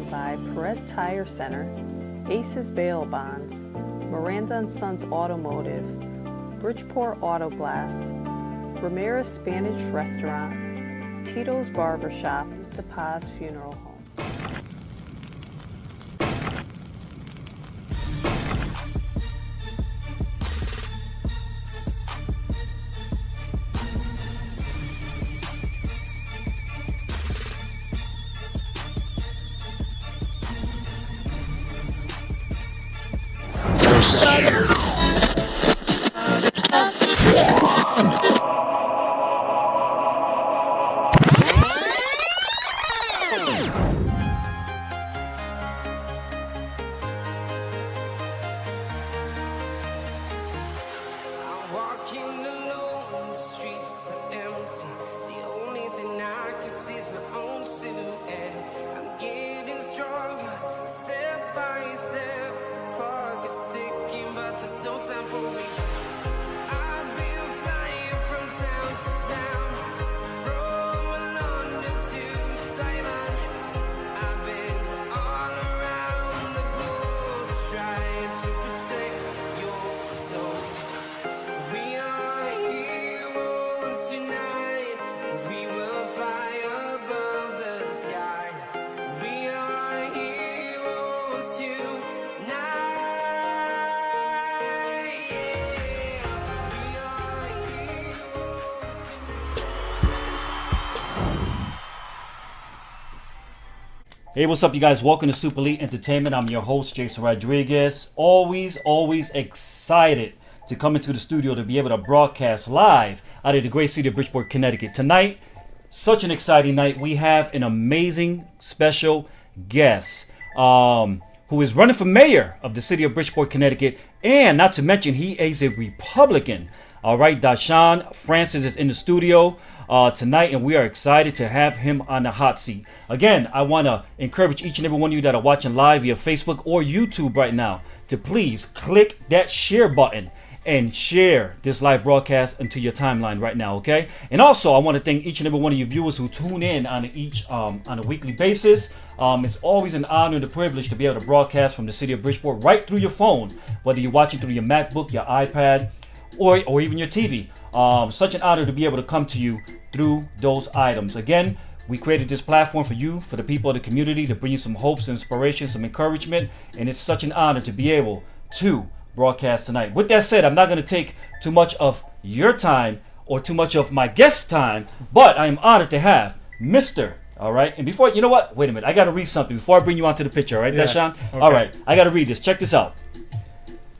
by Perez Tire Center, Aces Bail Bonds, Miranda & Sons Automotive, Bridgeport Auto Glass, Ramirez Spanish Restaurant, Tito's Barbershop, The Paz Funeral Home. Hey, what's up, you guys? Welcome to Super Elite Entertainment. I'm your host, Jason Rodriguez. Always excited to come into the studio to be able to broadcast live out of the great city of Bridgeport, Connecticut. Tonight, such an exciting night. We have an amazing special guest who is running for mayor of the city of Bridgeport, Connecticut. And not to mention, he is a Republican. All right, Dishon Francis is in the studio tonight, and we are excited to have him on the hot seat. Again, I want to encourage each and every one of you that are watching live via Facebook or YouTube right now to please click that share button and share this live broadcast into your timeline right now, okay? And also, I want to thank each and every one of you viewers who tune in on a weekly basis. It's always an honor and a privilege to be able to broadcast from the city of Bridgeport right through your phone, whether you're watching through your MacBook, your iPad, or even your TV. Such an honor to be able to come to you through those items. Again, we created this platform for you, for the people of the community, to bring you some hopes, inspiration, some encouragement, and it's such an honor to be able to broadcast tonight. With that said, I'm not going to take too much of your time or too much of my guest's time, but I am honored to have Mr. All right, and before, you know what? Wait a minute, I got to read something before I bring you onto the picture, all right, Dishon? Okay. All right, I got to read this. Check this out.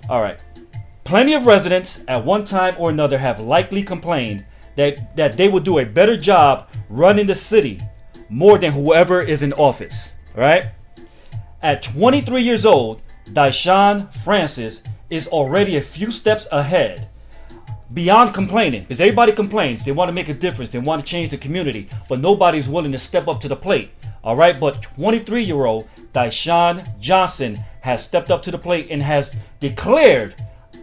All right. Plenty of residents at one time or another have likely complained that they will do a better job running the city more than whoever is in office, right? At 23 years old, Dishon Francis is already a few steps ahead. Beyond complaining, because everybody complains, they want to make a difference, they want to change the community, but nobody's willing to step up to the plate, all right? But 23-year-old Dishon Johnson has stepped up to the plate and has declared,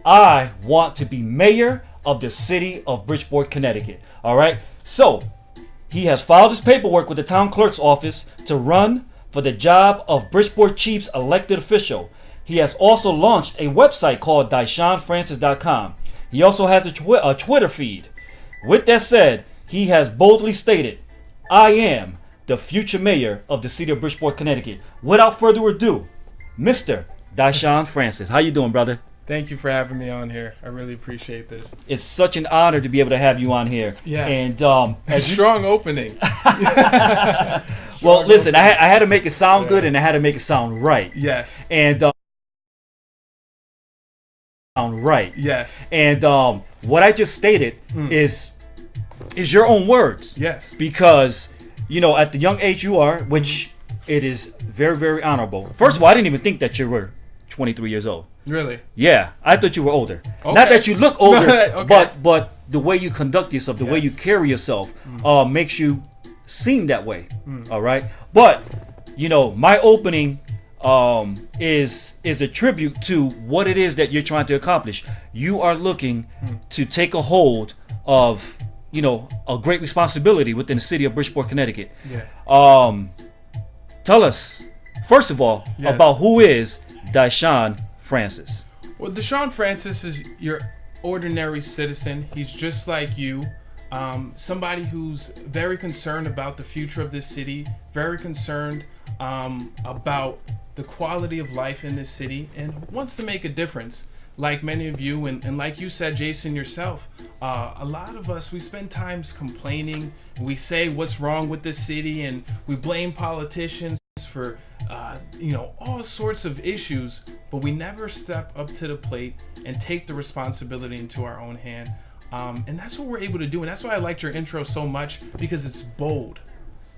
I want to be mayor of the city of Bridgeport, Connecticut. All right. So he has filed his paperwork with the town clerk's office to run for the job of Bridgeport Chief's elected official. He has also launched a website called DishonFrancis.com. He also has a Twitter feed. With that said, he has boldly stated, I am the future mayor of the city of Bridgeport, Connecticut. Without further ado, Mr. Dishon Francis. How you doing, brother? Thank you for having me on here. I really appreciate this. It's such an honor to be able to have you on here. Yeah. And strong opening. Well, listen, I had to make it sound good, and I had to make it sound right. Yes. And sound right. Yes. And what I just stated is your own words. Yes. Because at the young age you are, which it is very, very honorable. First of all, I didn't even think that you were 23 years old. Really? Yeah, I thought you were older. Okay. Not that you look older, okay. but the way you conduct yourself, the way you carry yourself, makes you seem that way. All right, but my opening is a tribute to what it is that you're trying to accomplish. You are looking to take a hold of a great responsibility within the city of Bridgeport, Connecticut. Yeah. Tell us, First of all, Yes. about who is Dishon Francis. Well, Dishon Francis is your ordinary citizen. He's just like you. Somebody who's very concerned about the future of this city, very concerned about the quality of life in this city, and wants to make a difference. Like many of you, and like you said, Jason, yourself, a lot of us, we spend times complaining. We say what's wrong with this city, and we blame politicians for all sorts of issues, but we never step up to the plate and take the responsibility into our own hand. And that's what we're able to do, and that's why I liked your intro so much, because it's bold.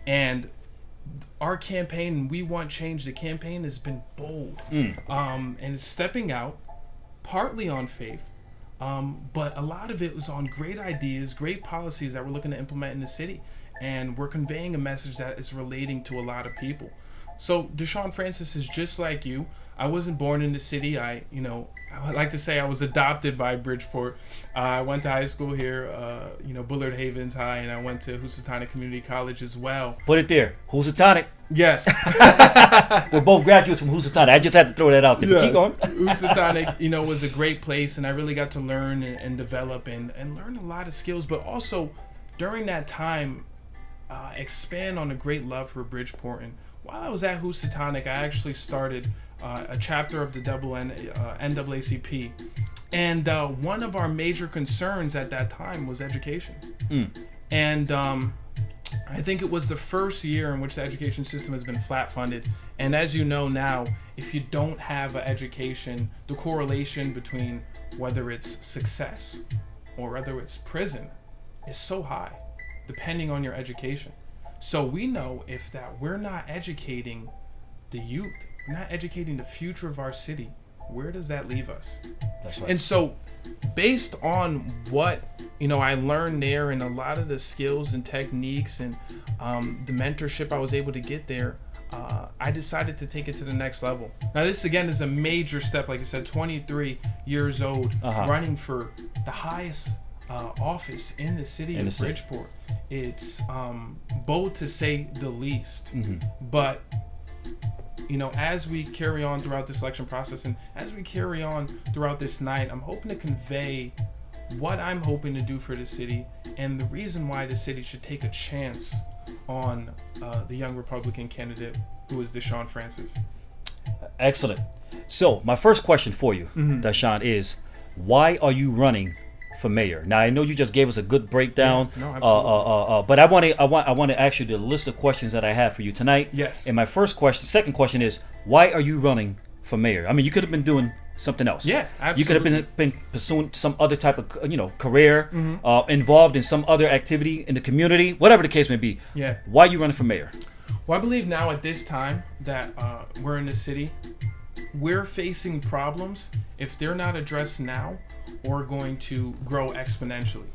And our campaign, We Want Change, the campaign has been bold, and it's stepping out partly on faith, but a lot of it was on great ideas, great policies that we're looking to implement in the city, and we're conveying a message that is relating to a lot of people. So Dishon Francis is just like you. I wasn't born in the city. I like to say I was adopted by Bridgeport. I went to high school here, Bullard Havens High, and I went to Housatonic Community College as well. Put it there. Housatonic. Yes. We're both graduates from Housatonic. I just had to throw that out there. But keep going. Housatonic, was a great place, and I really got to learn and develop and learn a lot of skills, but also during that time, expand on a great love for Bridgeport. And while I was at Housatonic, I actually started a chapter of the NAACP, and one of our major concerns at that time was education. And I think it was the first year in which the education system has been flat funded. And as you know now, if you don't have an education, the correlation between whether it's success or whether it's prison is so high, depending on your education. So we know if that we're not educating the youth, we're not educating the future of our city, where does that leave us? That's right. And so based on what I learned there, and a lot of the skills and techniques and the mentorship I was able to get there, I decided to take it to the next level. Now this again is a major step, like I said, 23 years old, running for the highest office in the city of Bridgeport. It's bold to say the least. But as we carry on throughout this election process, and as we carry on throughout this night, I'm hoping to convey what I'm hoping to do for the city, and the reason why the city should take a chance on the young Republican candidate who is Dishon Francis. Excellent. So my first question for you, Dishon, is why are you running for mayor? Now I know you just gave us a good breakdown. Yeah, no, absolutely. But I want to ask you the list of questions that I have for you tonight. Yes. And my second question is, why are you running for mayor? I mean, you could have been doing something else. Yeah, absolutely. You could have been pursuing some other type of career, involved in some other activity in the community, whatever the case may be. Yeah. Why are you running for mayor? Well, I believe now at this time that we're in the city, we're facing problems. If they're not addressed now, or going to grow exponentially.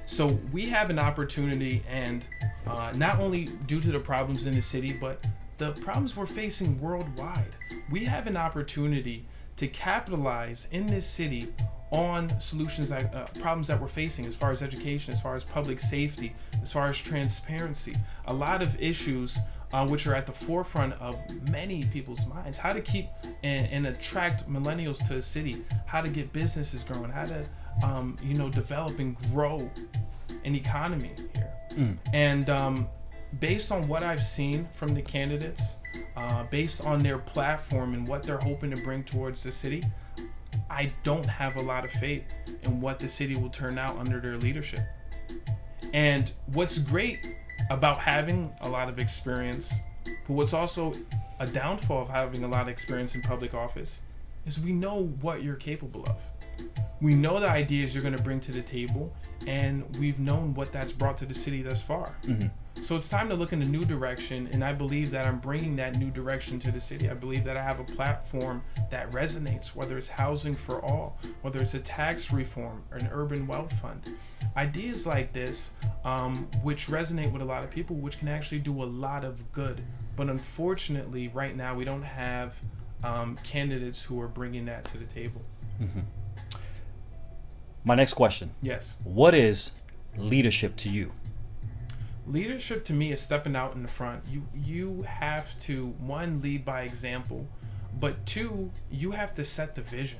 So we have an opportunity, and not only due to the problems in the city, but the problems we're facing worldwide, we have an opportunity to capitalize in this city on solutions, problems that we're facing as far as education, as far as public safety, as far as transparency, a lot of issues which are at the forefront of many people's minds. How to keep and attract millennials to the city, how to get businesses growing, how to develop and grow an economy here. And based on what I've seen from the candidates, based on their platform and what they're hoping to bring towards the city, I don't have a lot of faith in what the city will turn out under their leadership. And what's great about having a lot of experience, but what's also a downfall of having a lot of experience in public office, is we know what you're capable of. We know the ideas you're going to bring to the table, and we've known what that's brought to the city thus far. So it's time to look in a new direction, and I believe that I'm bringing that new direction to the city. I believe that I have a platform that resonates, whether it's housing for all, whether it's a tax reform or an urban wealth fund. Ideas like this, which resonate with a lot of people, which can actually do a lot of good. But unfortunately, right now, we don't have candidates who are bringing that to the table. My next question. Yes. What is leadership to you? Leadership to me is stepping out in the front. You have to, one, lead by example, but two, you have to set the vision.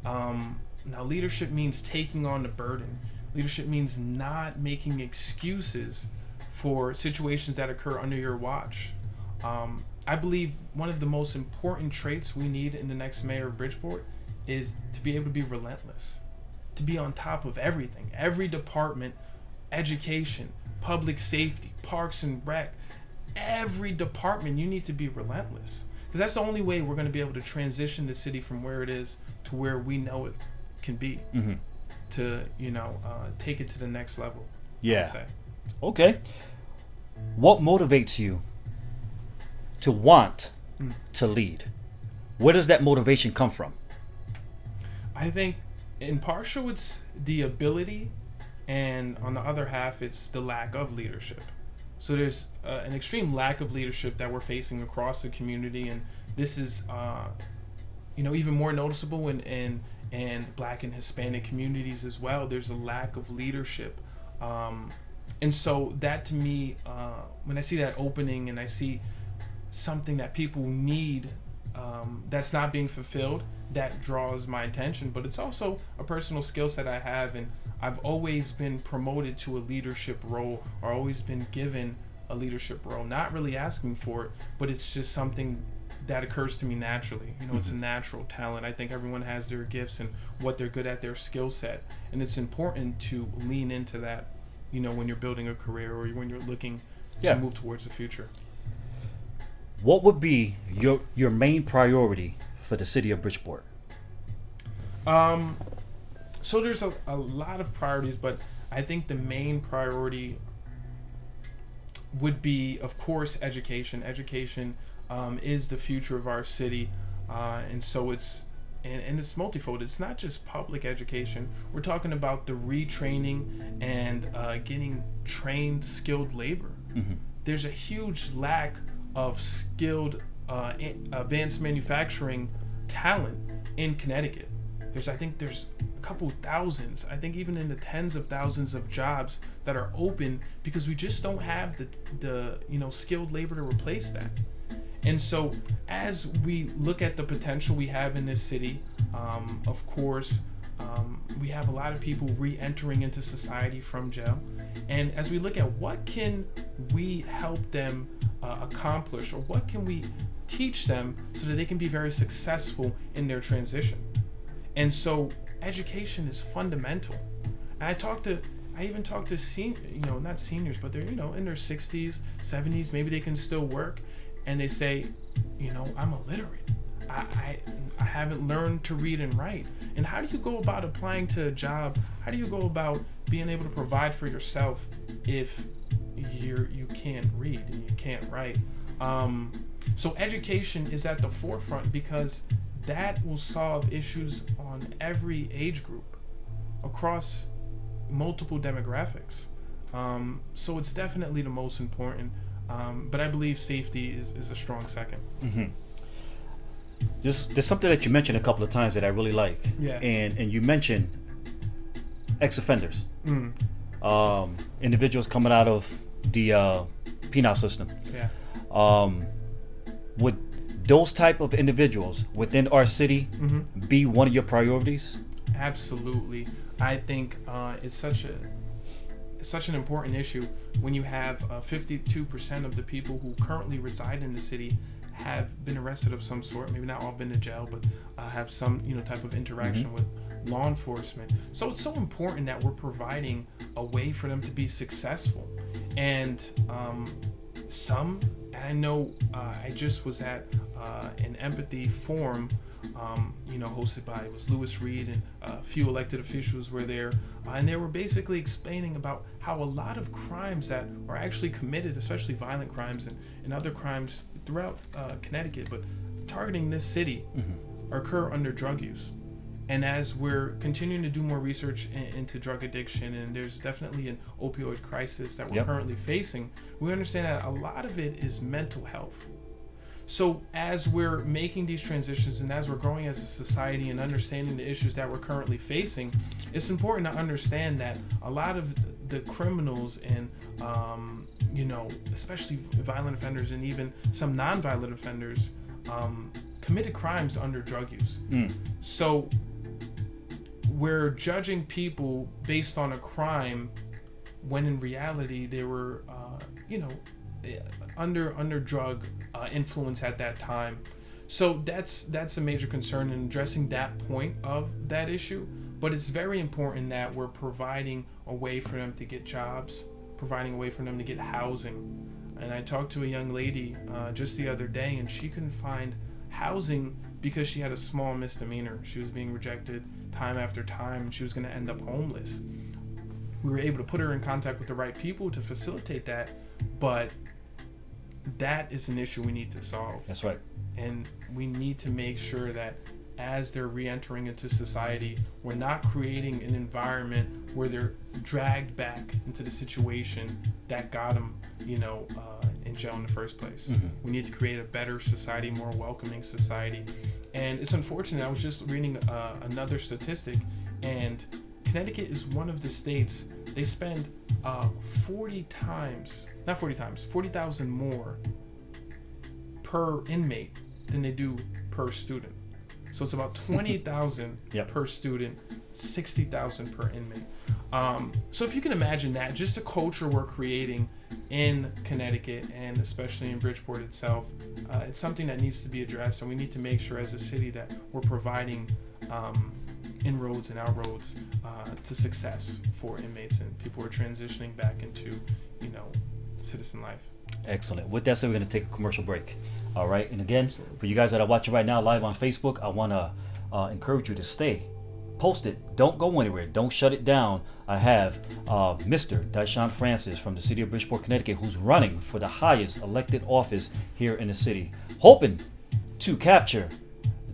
Now, leadership means taking on the burden. Leadership means not making excuses for situations that occur under your watch. I believe one of the most important traits we need in the next mayor of Bridgeport is to be able to be relentless, to be on top of everything, every department, education, public safety, parks and rec, every department. You need to be relentless, because that's the only way we're going to be able to transition the city from where it is to where we know it can be, to take it to the next level. Yeah. Okay. What motivates you to want to lead? Where does that motivation come from? I think in partial it's the ability, and on the other half it's the lack of leadership. So there's an extreme lack of leadership that we're facing across the community, and this is even more noticeable in Black and Hispanic communities as well. There's a lack of leadership, and so that to me, when I see that opening and I see something that people need that's not being fulfilled, that draws my attention. But it's also a personal skill set I have, and I've always been promoted to a leadership role, or always been given a leadership role, not really asking for it, but it's just something that occurs to me naturally. It's a natural talent. I think everyone has their gifts and what they're good at, their skill set, and it's important to lean into that, when you're building a career or when you're looking to move towards the future. What would be your main priority for the city of Bridgeport? So there's a lot of priorities, but I think the main priority would be, of course, education. Education is the future of our city, and so it's multifold. It's not just public education. We're talking about the retraining and getting trained, skilled labor. There's a huge lack of skilled advanced manufacturing talent in Connecticut. I think there's a couple thousands, I think even in the tens of thousands of jobs that are open because we just don't have the skilled labor to replace that. And so as we look at the potential we have in this city, of course, we have a lot of people re-entering into society from jail. And as we look at what can we help them accomplish, or what can we teach them so that they can be very successful in their transition. And so education is fundamental. And I even talk to not seniors, but they're, in their 60s, 70s, maybe they can still work. And they say, I'm illiterate. I haven't learned to read and write. And how do you go about applying to a job? How do you go about being able to provide for yourself if you can't read and you can't write? So education is at the forefront, because that will solve issues on every age group across multiple demographics. So it's definitely the most important. But I believe safety is a strong second. There's something that you mentioned a couple of times that I really like. Yeah. And you mentioned ex-offenders. Individuals coming out of the penal system. Yeah. Would those type of individuals within our city be one of your priorities? Absolutely. I think it's such an important issue when you have 52% of the people who currently reside in the city have been arrested of some sort. Maybe not all been to jail, but have some type of interaction with law enforcement. So it's so important that we're providing a way for them to be successful. And I know I just was at an empathy forum, hosted by, it was Lewis Reed, and a few elected officials were there, and they were basically explaining about how a lot of crimes that are actually committed, especially violent crimes and other crimes throughout Connecticut, but targeting this city, occur under drug use. And as we're continuing to do more research into drug addiction, and there's definitely an opioid crisis that we're currently facing, we understand that a lot of it is mental health. So as we're making these transitions and as we're growing as a society and understanding the issues that we're currently facing, it's important to understand that a lot of the criminals and especially violent offenders and even some non-violent offenders committed crimes under drug use. So we're judging people based on a crime when in reality they were under drug influence at that time. So that's a major concern in addressing that point of that issue. But it's very important that we're providing a way for them to get jobs, providing a way for them to get housing. And I talked to a young lady just the other day, and she couldn't find housing because she had a small misdemeanor. She was being rejected time after time, and she was going to end up homeless. We were able to put her in contact with the right people to facilitate that, but that is an issue we need to solve. That's right. And we need to make sure that as they're re-entering into society, we're not creating an environment where they're dragged back into the situation that got them, in jail in the first place. We need to create a better society, more welcoming society. And it's unfortunate. I was just reading another statistic, and Connecticut is one of the states, they spend 40,000 more per inmate than they do per student. So it's about 20,000 per student, 60,000 per inmate. So if you can imagine that, just the culture we're creating in Connecticut and especially in Bridgeport itself, it's something that needs to be addressed, and we need to make sure as a city that we're providing inroads and outroads to success for inmates and people who are transitioning back into, citizen life. Excellent. With that said, we're going to take a commercial break. All right. And again, for you guys that are watching right now live on Facebook, I want to encourage you to stay. Post it. Don't go anywhere. Don't shut it down. I have Mr. Dishon Francis from the city of Bridgeport, Connecticut, who's running for the highest elected office here in the city, hoping to capture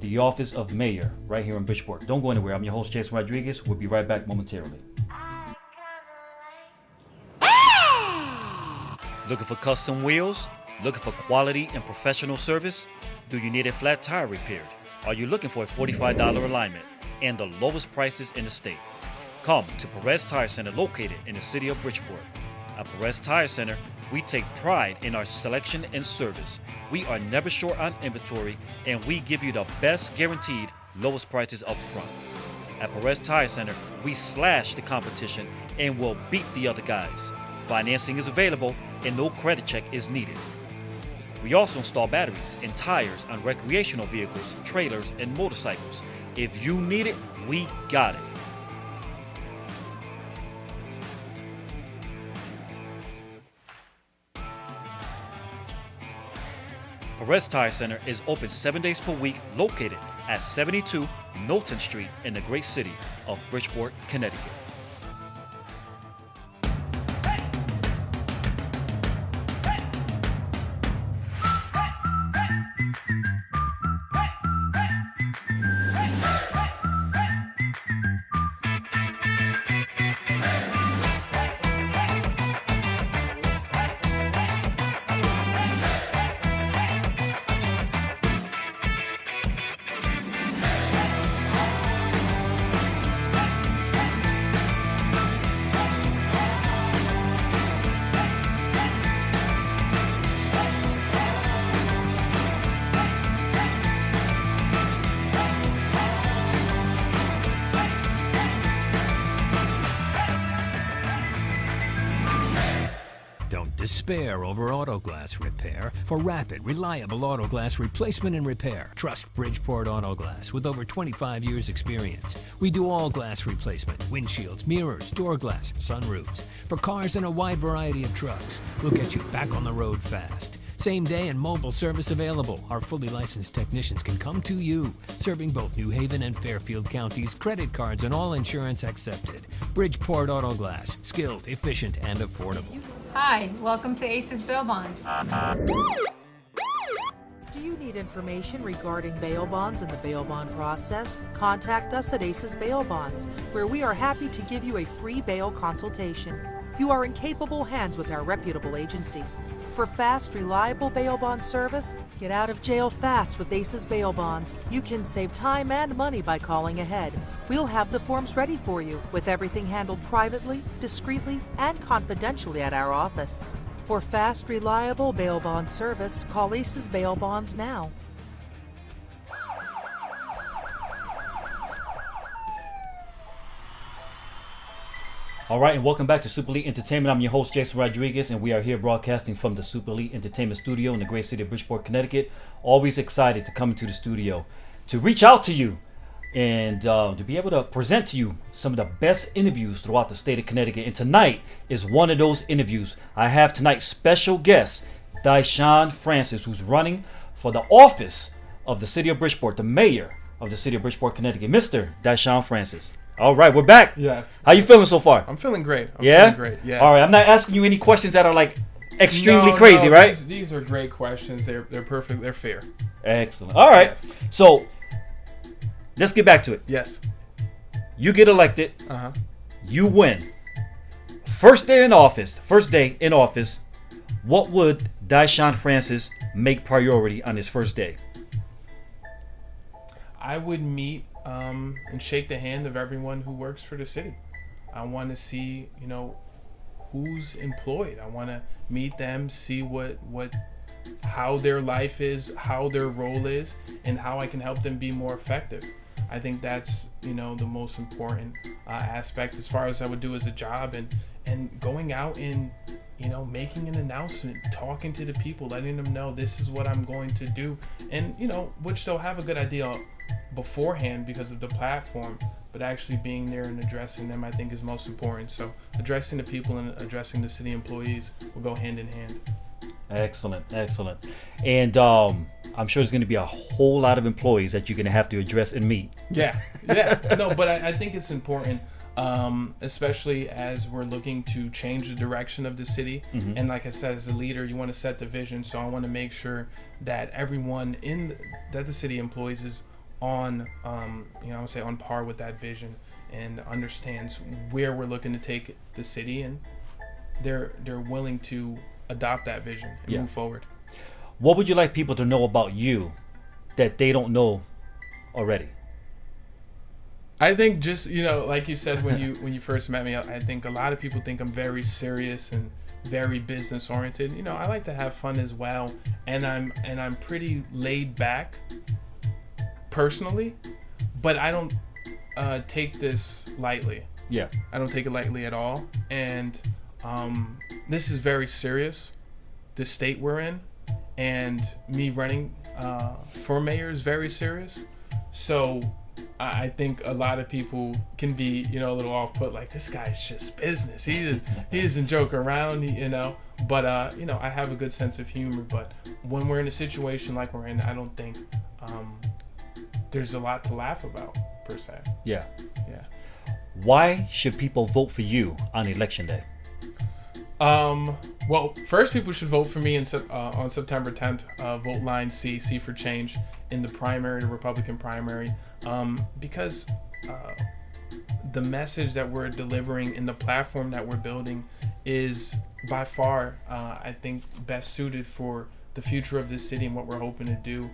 the office of mayor right here in Bridgeport. Don't go anywhere. I'm your host, Jason Rodriguez. We'll be right back momentarily. Looking for custom wheels? Looking for quality and professional service? Do you need a flat tire repaired? Are you looking for a $45 alignment and the lowest prices in the state? Come to Perez Tire Center, located in the city of Bridgeport. At Perez Tire Center, we take pride in our selection and service. We are never short on inventory, and we give you the best guaranteed lowest prices up front. At Perez Tire Center, we slash the competition and will beat the other guys. Financing is available and no credit check is needed. We also install batteries and tires on recreational vehicles, trailers, and motorcycles. If you need it, we got it. Perez Tire Center is open 7 days per week, located at 72 Knowlton Street in the great city of Bridgeport, Connecticut. Despair over auto glass repair. For rapid, reliable auto glass replacement and repair, trust Bridgeport Auto Glass with over 25 years experience. We do all glass replacement, windshields, mirrors, door glass, sunroofs. For cars and a wide variety of trucks, we'll get you back on the road fast. Same day and mobile service available. Our fully licensed technicians can come to you, serving both New Haven and Fairfield counties, credit cards and all insurance accepted. Bridgeport Auto Glass, skilled, efficient, and affordable. Hi, welcome to Aces Bail Bonds. Do you need information regarding bail bonds and the bail bond process? Contact us at Aces Bail Bonds, where we are happy to give you a free bail consultation. You are in capable hands with our reputable agency. For fast, reliable bail bond service, get out of jail fast with ACE's Bail Bonds. You can save time and money by calling ahead. We'll have the forms ready for you, with everything handled privately, discreetly, and confidentially at our office. For fast, reliable bail bond service, call ACE's Bail Bonds now. All right, and welcome back to Super Elite Entertainment. I'm your host, Jason Rodriguez, and we are here broadcasting from the Super Elite Entertainment Studio in the great city of Bridgeport, Connecticut. Always excited to come into the studio, to reach out to you, and to be able to present to you some of the best interviews throughout the state of Connecticut. And tonight is one of those interviews. I have tonight's special guest, Dishon Francis, who's running for the office of the city of Bridgeport, the mayor of the city of Bridgeport, Connecticut, Mr. Dishon Francis. All right, we're back. Yes. How you feeling so far? I'm feeling great. Yeah? Feeling great. Yeah. All right, I'm not asking you any questions that are like extremely crazy, right? These are great questions. They're perfect. They're fair. Excellent. All right. Yes. So let's get back to it. Yes. You get elected. Uh-huh. You win. First day in office. What would Dishon Francis make priority on his first day? I would meet and shake the hand of everyone who works for the city. I want to see, who's employed. I want to meet them, see how their life is, how their role is, and how I can help them be more effective. I think that's, the most important aspect as far as I would do as a job, and going out and, making an announcement, talking to the people, letting them know this is what I'm going to do, and, which they'll have a good idea beforehand because of the platform, but actually being there and addressing them, I think, is most important. So addressing the people and addressing the city employees will go hand in hand. Excellent. And I'm sure there's going to be a whole lot of employees that you're going to have to address and meet. Yeah. No, but I think it's important, especially as we're looking to change the direction of the city. Mm-hmm. And like I said, as a leader, you want to set the vision. So I want to make sure that everyone that the city employs is on, I would say on par with that vision and understands where we're looking to take the city, and they're willing to adopt that vision and move forward. What would you like people to know about you that they don't know already? I think just, like you said when you first met me, I think a lot of people think I'm very serious and very business oriented. I like to have fun as well, and I'm pretty laid back personally, but I don't take this lightly. Yeah. I don't take it lightly at all, and this is very serious, the state we're in, and me running for mayor is very serious. So I think a lot of people can be, a little off-put, like, this guy's just business. He doesn't joke around, But, I have a good sense of humor. But when we're in a situation like we're in, I don't think there's a lot to laugh about, per se. Yeah. Why should people vote for you on election day? Well, first, people should vote for me on September 10th. Vote line C for change in the primary, the Republican primary, because the message that we're delivering and the platform that we're building is by far, I think, best suited for the future of this city and what we're hoping to do.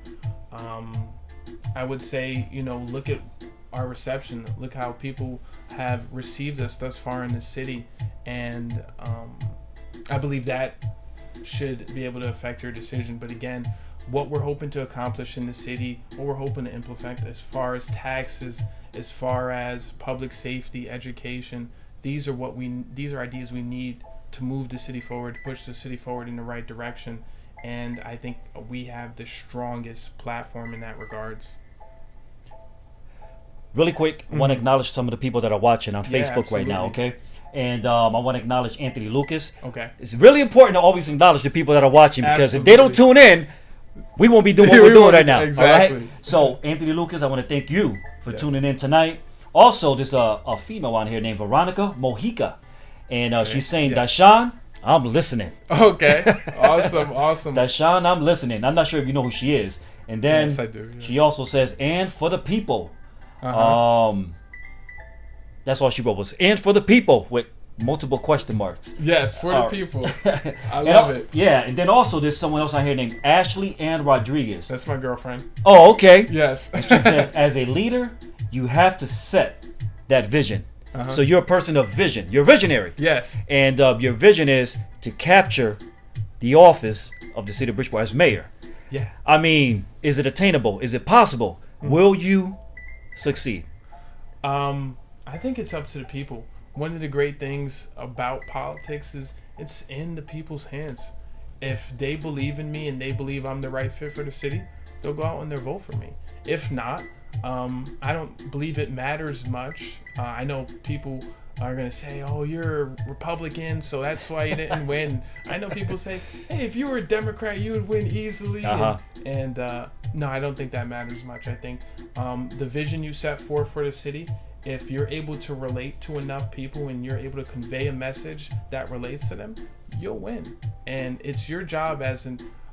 I would say, look at our reception. Look how people have received us thus far in the city, and I believe that should be able to affect your decision. But again, what we're hoping to accomplish in the city, what we're hoping to implement as far as taxes, as far as public safety, education, these are ideas we need to move the city forward, push the city forward in the right direction. And I think we have the strongest platform in that regards. Really quick, I want to acknowledge some of the people that are watching on Facebook right now, okay? And I want to acknowledge Anthony Lucas. Okay. It's really important to always acknowledge the people that are watching, because if they don't tune in, we won't be doing what we're doing right now. Exactly. All right? So, Anthony Lucas, I want to thank you for tuning in tonight. Also, there's a female on here named Veronica Mojica. And she's saying, Dishon, I'm listening. Okay. Awesome. Dishon, I'm listening. I'm not sure if you know who she is. And then yes, I do. Yeah. She also says, and for the people. Uh-huh. That's all she wrote was, and for the people, with multiple question marks. Yes, for the All right. people. I love it. Yeah, and then also there's someone else out here named Ashley Ann Rodriguez. That's my girlfriend. Oh, okay. Yes. She says, as a leader, you have to set that vision. So you're a person of vision. You're a visionary. Yes. And your vision is to capture the office of the city of Bridgeport as mayor. Yeah. I mean, is it attainable? Is it possible? Will you succeed? I think it's up to the people. One of the great things about politics is it's in the people's hands. If they believe in me and they believe I'm the right fit for the city, they'll go out and they'll vote for me. If not, I don't believe it matters much. I know people are going to say, oh, you're a Republican, so that's why you didn't win. I know people say, hey, if you were a Democrat, you would win easily. And no, I don't think that matters much. I think the vision you set forth for the city, if you're able to relate to enough people and you're able to convey a message that relates to them, you'll win. And it's your job as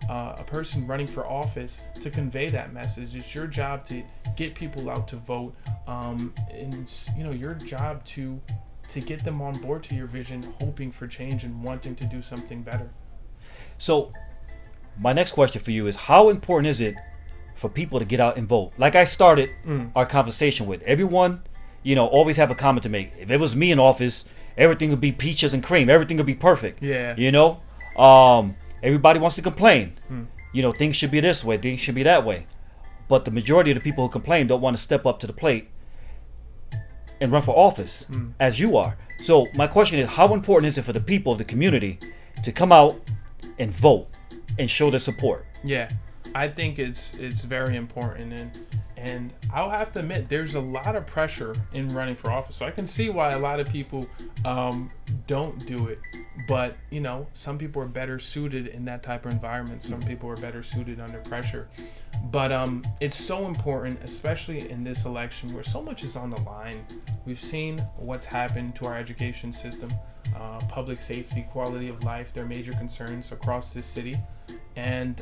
a person running for office to convey that message. It's your job to get people out to vote, and it's, your job to get them on board to your vision, hoping for change and wanting to do something better. So my next question for you is, how important is it for people to get out and vote? Like I started our conversation with, everyone, always have a comment to make. If it was me in office, everything would be peaches and cream. Everything would be perfect. Yeah. Everybody wants to complain. Things should be this way, things should be that way. But the majority of the people who complain don't want to step up to the plate and run for office as you are. So my question is, how important is it for the people of the community to come out and vote and show their support? Yeah, I think it's very important, and I'll have to admit there's a lot of pressure in running for office. So I can see why a lot of people don't do it. But some people are better suited in that type of environment. Some people are better suited under pressure. But it's so important, especially in this election where so much is on the line. We've seen what's happened to our education system, public safety, quality of life. They're major concerns across this city, and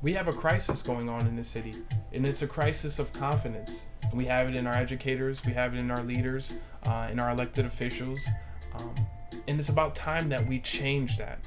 we have a crisis going on in the city, and it's a crisis of confidence. And we have it in our educators, we have it in our leaders, in our elected officials, and it's about time that we change that.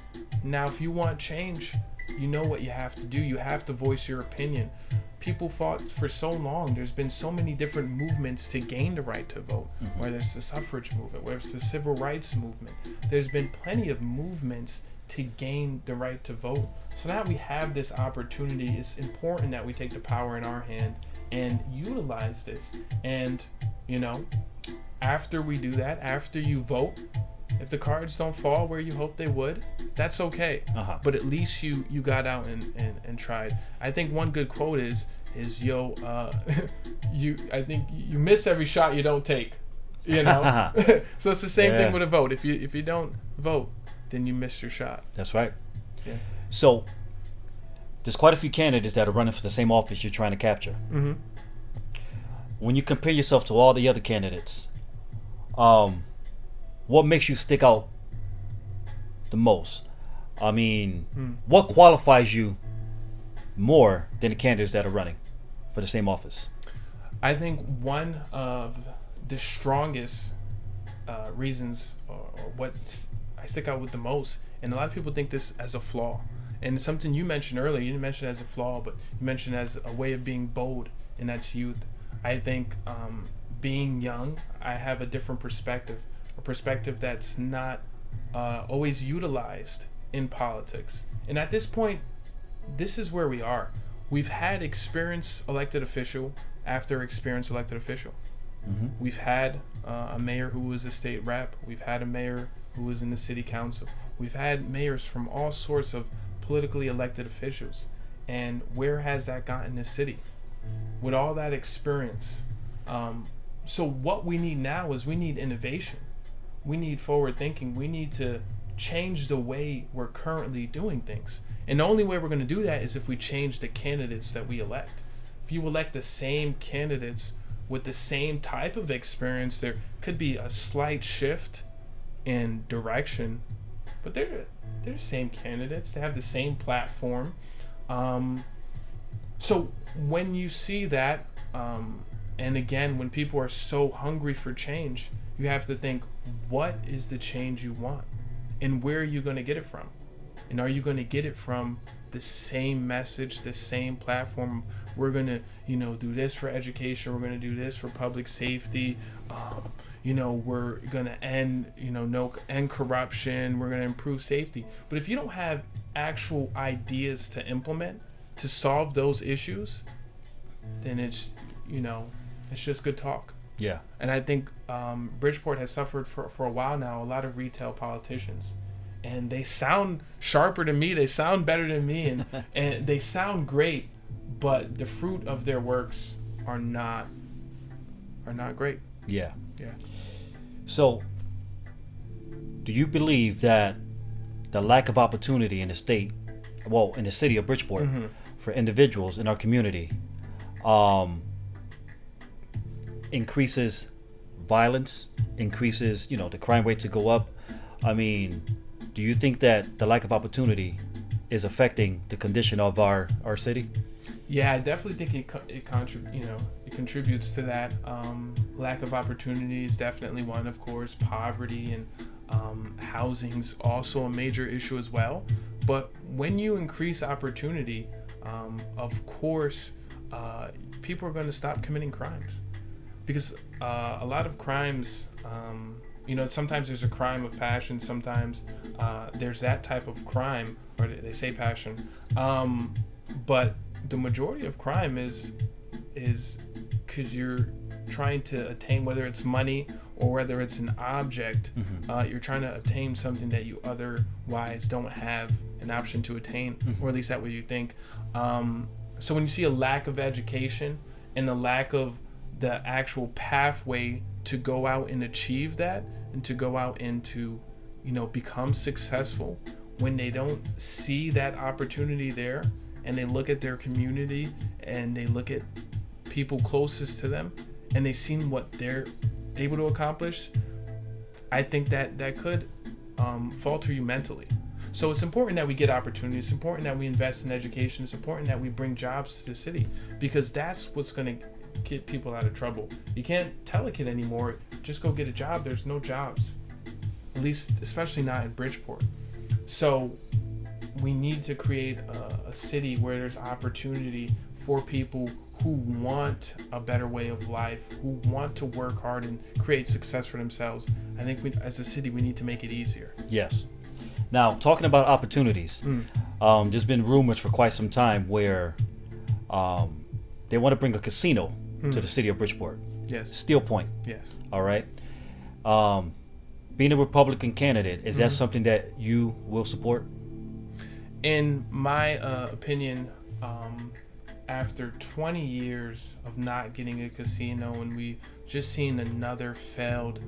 Now, if you want change, you know what you have to do. You have to voice your opinion. People fought for so long. There's been so many different movements to gain the right to vote, whether it's the suffrage movement, whether it's the civil rights movement. There's been plenty of movements to gain the right to vote. So now we have this opportunity. It's important that we take the power in our hand and utilize this. And, after we do that, after you vote, if the cards don't fall where you hope they would, that's okay. But at least you got out and tried. I think one good quote is I think you miss every shot you don't take. So it's the same thing with a vote. If you don't vote, then you miss your shot. That's right. Yeah. So there's quite a few candidates that are running for the same office you're trying to capture. When you compare yourself to all the other candidates, what makes you stick out the most? I mean, what qualifies you more than the candidates that are running for the same office? I think one of the strongest reasons, or what I stick out with the most, and a lot of people think this as a flaw, and it's something you mentioned earlier. You didn't mention it as a flaw, but you mentioned it as a way of being bold, and that's youth. I think being young, I have a different perspective, a perspective that's not always utilized in politics. And at this point, this is where we are. We've had experienced elected official after experienced elected official. We've had a mayor who was a state rep. We've had a mayor who was in the city council. We've had mayors from all sorts of politically elected officials. And where has that gotten this city? With all that experience. So what we need now is we need innovation. We need forward thinking. We need to change the way we're currently doing things. And the only way we're going to do that is if we change the candidates that we elect. If you elect the same candidates with the same type of experience, there could be a slight shift in direction, but they're the same candidates. They have the same platform. So when you see that, And again, when people are so hungry for change, you have to think, what is the change you want? And where are you going to get it from? And are you going to get it from the same message, the same platform? We're going to, do this for education. We're going to do this for public safety. We're going to end, end corruption. We're going to improve safety. But if you don't have actual ideas to implement to solve those issues, then it's just good talk. Yeah. And I think Bridgeport has suffered for a while now, a lot of retail politicians. And they sound sharper than me. They sound better than me. And they sound great. But the fruit of their works are not great. Yeah. Yeah. So, do you believe that the lack of opportunity in the state, in the city of Bridgeport, for individuals in our community, increases violence, increases, the crime rate to go up? I mean, do you think that the lack of opportunity is affecting the condition of our city? Yeah, I definitely think it contributes to that. Lack of opportunity is definitely one, of course. Poverty and housing's also a major issue as well. But when you increase opportunity, of course, people are going to stop committing crimes, because a lot of crimes, sometimes there's a crime of passion. Sometimes there's that type of crime, or they say passion, but the majority of crime is because you're trying to attain, whether it's money or whether it's an object, you're trying to obtain something that you otherwise don't have an option to attain, or at least that way you think. So when you see a lack of education and the lack of the actual pathway to go out and achieve that, and to go out and to, become successful, when they don't see that opportunity there, and they look at their community and they look at people closest to them and they see what they're able to accomplish, I think that could falter you mentally. So it's important that we get opportunities. It's important that we invest in education. It's important that we bring jobs to the city, because that's what's going to get people out of trouble. You can't tell a kid anymore, just go get a job. There's no jobs, at least especially not in Bridgeport. So we need to create a city where there's opportunity for people who want a better way of life, who want to work hard and create success for themselves. I think as a city, we need to make it easier. Yes. Now, talking about opportunities, there's been rumors for quite some time where they want to bring a casino to the city of Bridgeport. Yes. Steel Point. Yes. All right. Being a Republican candidate, is that something that you will support? In my opinion, after 20 years of not getting a casino, and we've just seen another failed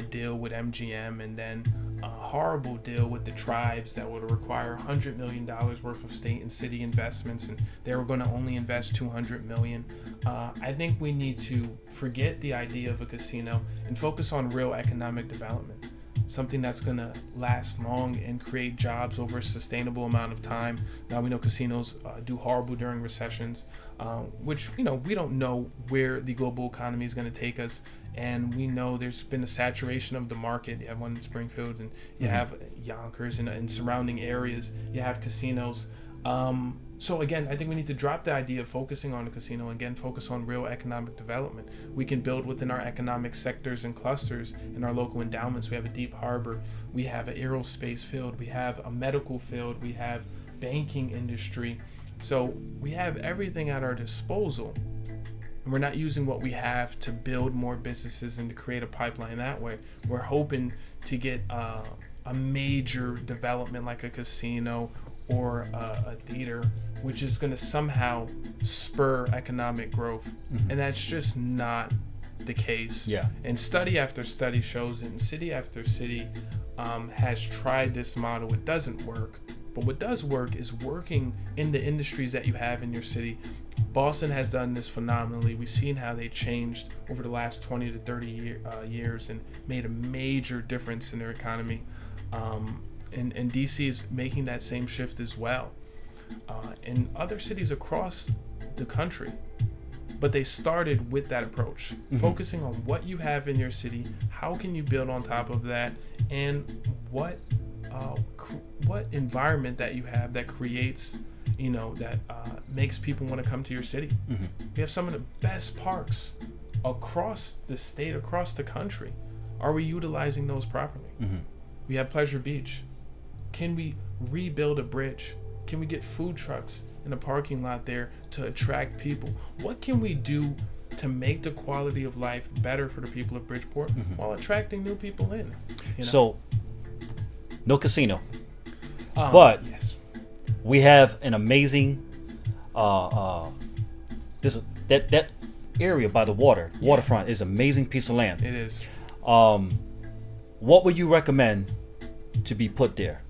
deal with MGM, and then a horrible deal with the tribes that would require $100 million worth of state and city investments, and they were going to only invest $200 million. I think we need to forget the idea of a casino and focus on real economic development. Something that's going to last long and create jobs over a sustainable amount of time. Now, we know casinos do horrible during recessions, which, we don't know where the global economy is going to take us. And we know there's been a saturation of the market. You have one in Springfield, and you have Yonkers and surrounding areas. You have casinos. So again, I think we need to drop the idea of focusing on a casino and again focus on real economic development. We can build within our economic sectors and clusters in our local endowments. We have a deep harbor, we have an aerospace field, we have a medical field, we have banking industry. So we have everything at our disposal, and we're not using what we have to build more businesses and to create a pipeline that way. We're hoping to get a major development like a casino or a theater, which is going to somehow spur economic growth. And that's just not the case. Yeah. And study after study shows it, and city after city has tried this model. It doesn't work. But what does work is working in the industries that you have in your city. Boston has done this phenomenally. We've seen how they changed over the last 20 to 30 years and made a major difference in their economy. And DC is making that same shift as well. In other cities across the country, But they started with that approach, focusing on what you have in your city, how can you build on top of that, and what environment that you have that creates, that makes people want to come to your city. We have some of the best parks across the state, across the country. Are we utilizing those properly? We have Pleasure Beach. Can we rebuild a bridge? Can we get food trucks in a parking lot there to attract people? What can we do to make the quality of life better for the people of Bridgeport while attracting new people in? So, no casino. But yes, we have an amazing that area by the waterfront is an amazing piece of land. it is. What would you recommend to be put there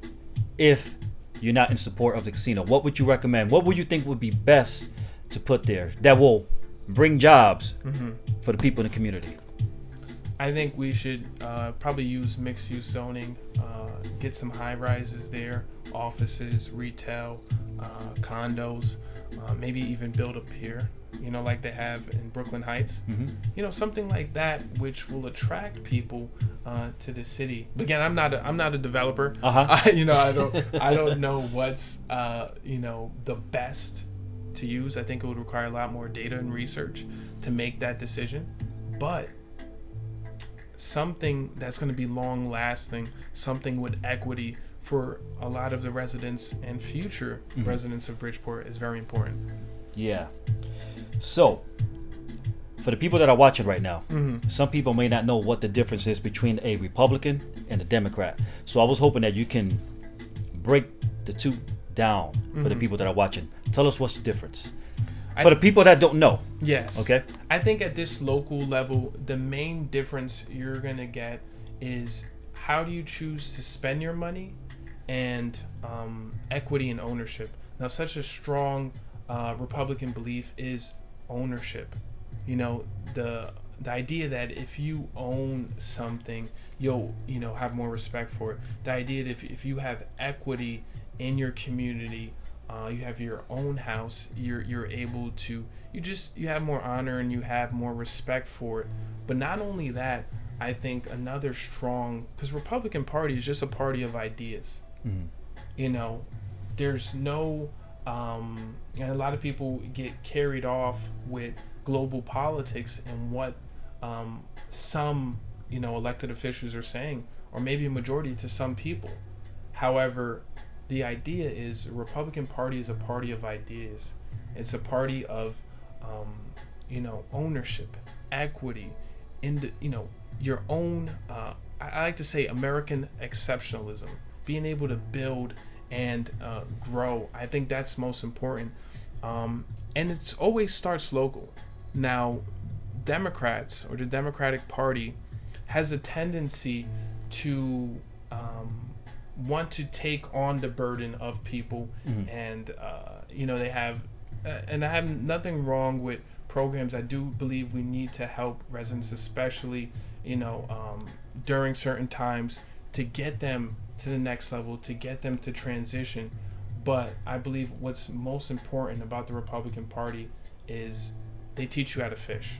if you're not in support of the casino? What would you recommend? What would you think would be best to put there that will bring jobs for the people in the community? I think we should probably use mixed-use zoning, get some high-rises there, offices, retail, condos, maybe even build a pier, like they have in Brooklyn Heights. Something like that, which will attract people to the city. But again, I'm not a developer. I don't know what's the best to use. I think it would require a lot more data and research to make that decision. But something that's going to be long lasting, something with equity for a lot of the residents and future residents of Bridgeport is very important. Yeah. So, for the people that are watching right now, some people may not know what the difference is between a Republican and a Democrat. So I was hoping that you can break the two down for the people that are watching. Tell us what's the difference. For the people that don't know. Yes. Okay. I think at this local level, the main difference you're going to get is how do you choose to spend your money and equity and ownership. Now, such a strong Republican belief is ownership. The idea that if you own something, you'll have more respect for it. The idea that if you have equity in your community, you have your own house, you're able to you have more honor and you have more respect for it. But not only that, I think another strong, because Republican Party is just a party of ideas. There's no and a lot of people get carried off with global politics and what some elected officials are saying, or maybe a majority to some people. However, the idea is the Republican Party is a party of ideas. It's a party of ownership, equity, in your own I like to say American exceptionalism, being able to build and grow. I think that's most important, and it always starts local. Now, Democrats or the Democratic Party has a tendency to want to take on the burden of people, and they have and I have nothing wrong with programs. I do believe we need to help residents, especially during certain times, to get them to the next level, to get them to transition. But I believe what's most important about the Republican Party is they teach you how to fish.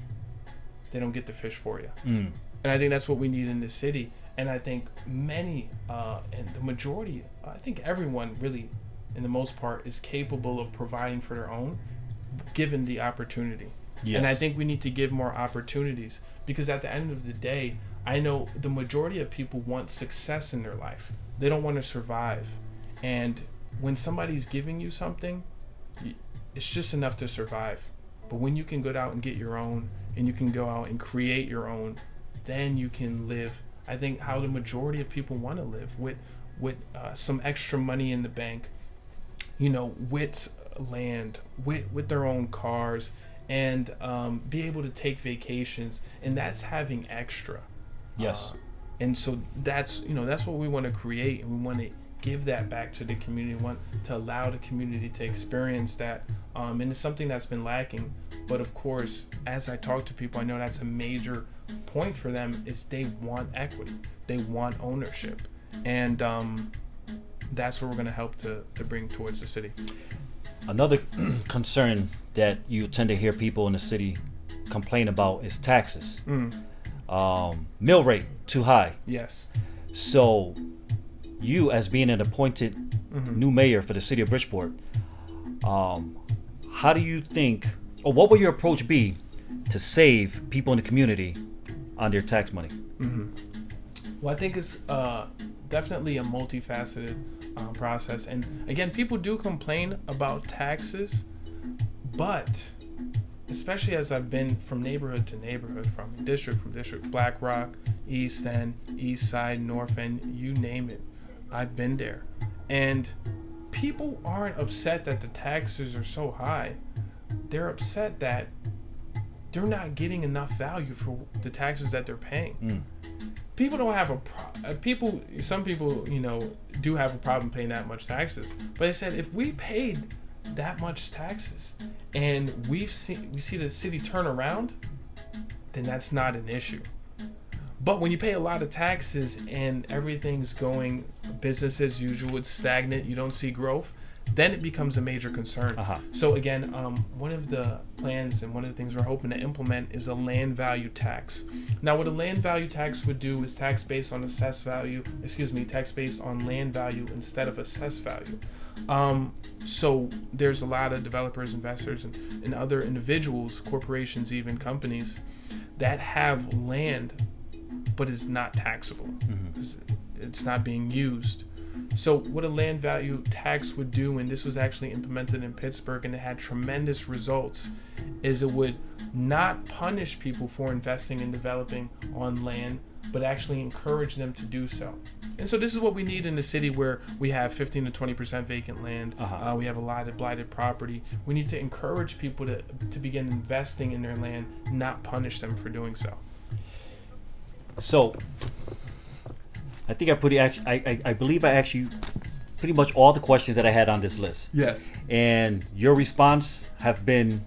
They don't get the fish for you. And I think that's what we need in this city. And I think many, and the majority, I think everyone really, in the most part, is capable of providing for their own, given the opportunity. Yes. And I think we need to give more opportunities, because at the end of the day, I know the majority of people want success in their life. They don't want to survive. And when somebody's giving you something, it's just enough to survive. But when you can go out and get your own, and you can go out and create your own, then you can live, I think, how the majority of people want to live, with some extra money in the bank, with land, with their own cars, and be able to take vacations. And that's having extra. Yes. And so that's what we want to create, and we want to give that back to the community. We want to allow the community to experience that, and it's something that's been lacking. But of course, as I talk to people, I know that's a major point for them, is they want equity, they want ownership, and that's what we're going to help to bring towards the city. Another concern that you tend to hear people in the city complain about is taxes. Mill rate too high. Yes. So, you as being an appointed new mayor for the city of Bridgeport, how do you think, or what will your approach be to save people in the community on their tax money? Well, I think it's definitely a multifaceted process. And again, people do complain about taxes, but especially as I've been from neighborhood to neighborhood, from district, Black Rock, East End, East Side, North End, you name it, I've been there. And people aren't upset that the taxes are so high. They're upset that they're not getting enough value for the taxes that they're paying. People don't have some people, do have a problem paying that much taxes. But they said if we paid that much taxes and we see the city turn around, then that's not an issue. But when you pay a lot of taxes and everything's going business as usual, it's stagnant, you don't see growth, then it becomes a major concern. So again, one of the plans and one of the things we're hoping to implement is a land value tax. Now, what a land value tax would do is tax based on land value instead of assessed value. So there's a lot of developers, investors, and other individuals, corporations, even companies that have land, but is not taxable. It's not being used. So what a land value tax would do, and this was actually implemented in Pittsburgh and it had tremendous results, is it would not punish people for investing and developing on land, but actually encourage them to do so. And so this is what we need in the city where we have 15 to 20% vacant land. We have a lot of blighted property. We need to encourage people to begin investing in their land, not punish them for doing so. So, I think I believe I asked you pretty much all the questions that I had on this list. Yes. And your response have been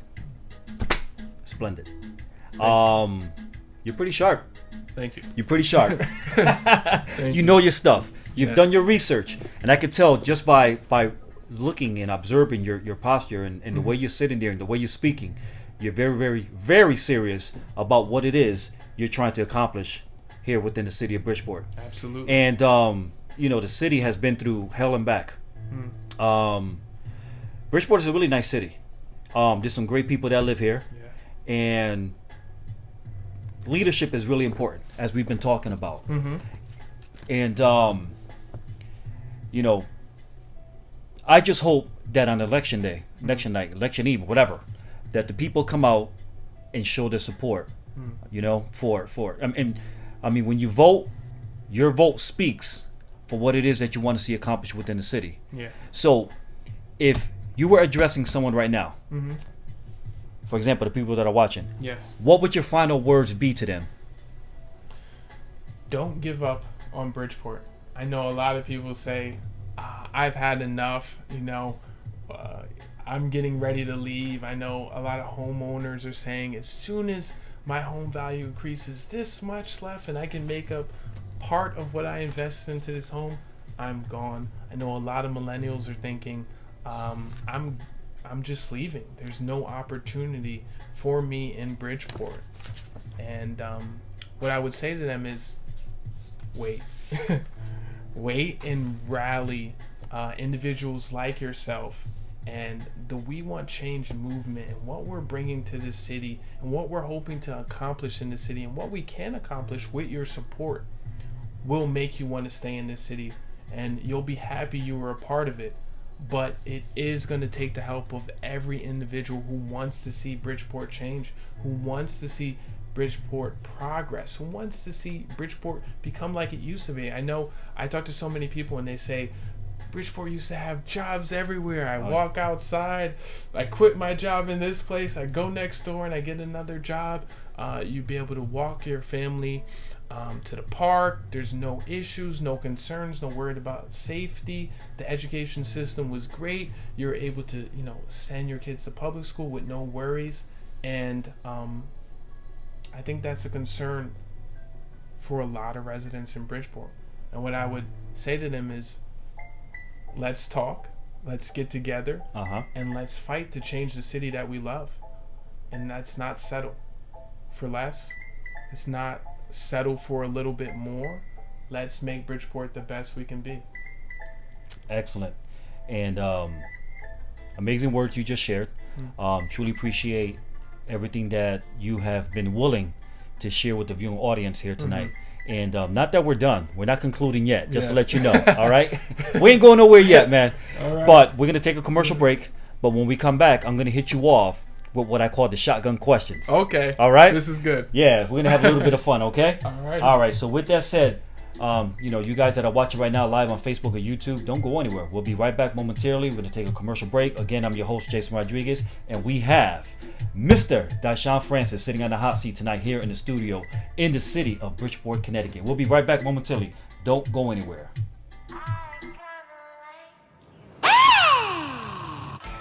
splendid. You're pretty sharp. Thank you. You're pretty sharp. You know your stuff. You've done your research, and I could tell just by looking and observing your posture and the way you're sitting there and the way you're speaking. You're very, very, very serious about what it is you're trying to accomplish here within the city of Bridgeport. Absolutely. And the city has been through hell and back. Bridgeport is a really nice city. There's some great people that live here, and leadership is really important, as we've been talking about. And I just hope that on election day, election night, election eve, whatever, that the people come out and show their support. When you vote, your vote speaks for what it is that you want to see accomplished within the city. So, if you were addressing someone right now, for example, the people that are watching, what would your final words be to them? Don't give up on Bridgeport. I know a lot of people say, I've had enough, I'm getting ready to leave. I know a lot of homeowners are saying, as soon as my home value increases this much left and I can make up part of what I invested into this home, I'm gone. I know a lot of millennials are thinking, I'm just leaving. There's no opportunity for me in Bridgeport. And what I would say to them is, wait. Wait and rally individuals like yourself and the We Want Change movement and what we're bringing to this city and what we're hoping to accomplish in the city and what we can accomplish with your support will make you want to stay in this city, and you'll be happy you were a part of it. But it is going to take the help of every individual who wants to see Bridgeport change, who wants to see Bridgeport progress, who wants to see Bridgeport become like it used to be. I know I talk to so many people and they say, Bridgeport used to have jobs everywhere. I walk outside, I quit my job in this place, I go next door and I get another job. You'd be able to walk your family to the park. There's no issues, no concerns, no worried about safety. The education system was great. You're able to, send your kids to public school with no worries. And I think that's a concern for a lot of residents in Bridgeport. And what I would say to them is, let's talk. Let's get together Uh-huh. and let's fight to change the city that we love. And let's not settle for less. Let's not settle for a little bit more. Let's make Bridgeport the best we can be. Excellent. And amazing words you just shared. Truly appreciate everything that you have been willing to share with the viewing audience here tonight. And not that we're done. We're not concluding yet, just to let you know. All right? We ain't going nowhere yet, man. All right. But we're going to take a commercial break. But when we come back, I'm going to hit you off with what I call the shotgun questions. Okay. All right? This is good. Yeah, we're going to have a little bit of fun, okay? All right. All right. So with that said, you guys that are watching right now live on Facebook or YouTube, don't go anywhere. We'll be right back momentarily. We're going to take a commercial break. Again, I'm your host, Jason Rodriguez, and we have Mr. Dishon Francis sitting on the hot seat tonight here in the studio in the city of Bridgeport, Connecticut. We'll be right back momentarily. Don't go anywhere.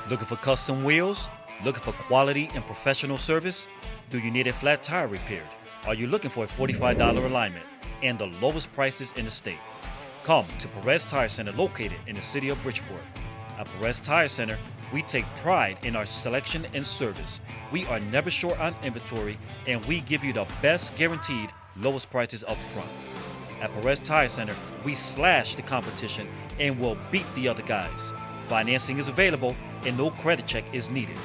Looking for custom wheels? Looking for quality and professional service? Do you need a flat tire repaired? Are you looking for a $45 alignment and the lowest prices in the state? Come to Perez Tire Center located in the city of Bridgeport. At Perez Tire Center, we take pride in our selection and service. We are never short on inventory and we give you the best guaranteed lowest prices up front. At Perez Tire Center, we slash the competition and will beat the other guys. Financing is available and no credit check is needed.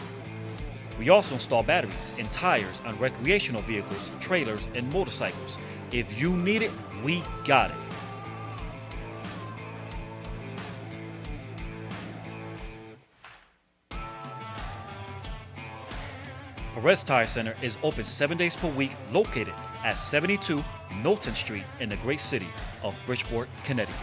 We also install batteries and tires on recreational vehicles, trailers, and motorcycles. If you need it, we got it. Perez Tire Center is open 7 days per week, located at 72 Knowlton Street in the great city of Bridgeport, Connecticut.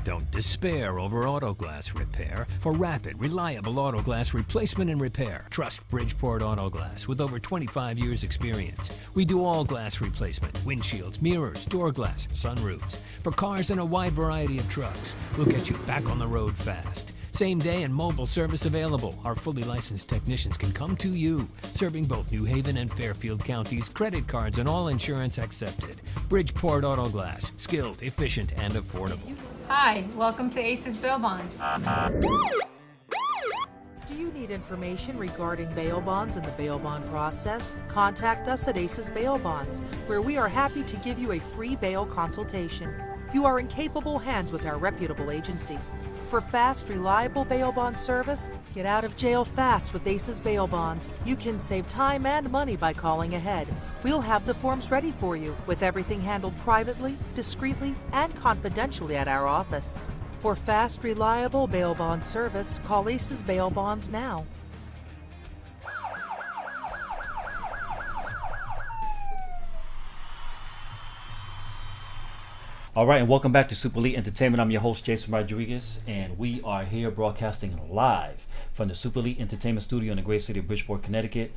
Don't despair over auto glass repair. For rapid, reliable auto glass replacement and repair, trust Bridgeport Auto Glass with over 25 years experience. We do all glass replacement, windshields, mirrors, door glass, sunroofs. For cars and a wide variety of trucks, we'll get you back on the road fast. Same day and mobile service available. Our fully licensed technicians can come to you, serving both New Haven and Fairfield counties, credit cards, and all insurance accepted. Bridgeport Auto Glass, skilled, efficient, and affordable. Hi, welcome to Aces Bail Bonds. Do you need information regarding bail bonds and the bail bond process? Contact us at Aces Bail Bonds, where we are happy to give you a free bail consultation. You are in capable hands with our reputable agency. For fast, reliable bail bond service, get out of jail fast with Aces Bail Bonds. You can save time and money by calling ahead. We'll have the forms ready for you, with everything handled privately, discreetly, and confidentially at our office. For fast, reliable bail bond service, call Aces Bail Bonds now. All right, and welcome back to Super Elite Entertainment. I'm your host, Jason Rodriguez, and we are here broadcasting live from the Super Elite Entertainment Studio in the great city of Bridgeport, Connecticut.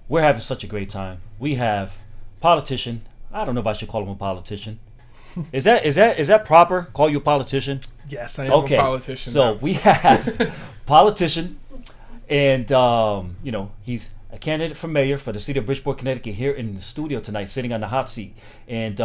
We're having such a great time. We have politician. I don't know if I should call him a politician. Is that proper? Call you a politician? Yes, I am a politician. So now. we have politician, and he's a candidate for mayor for the city of Bridgeport, Connecticut, here in the studio tonight, sitting on the hot seat, and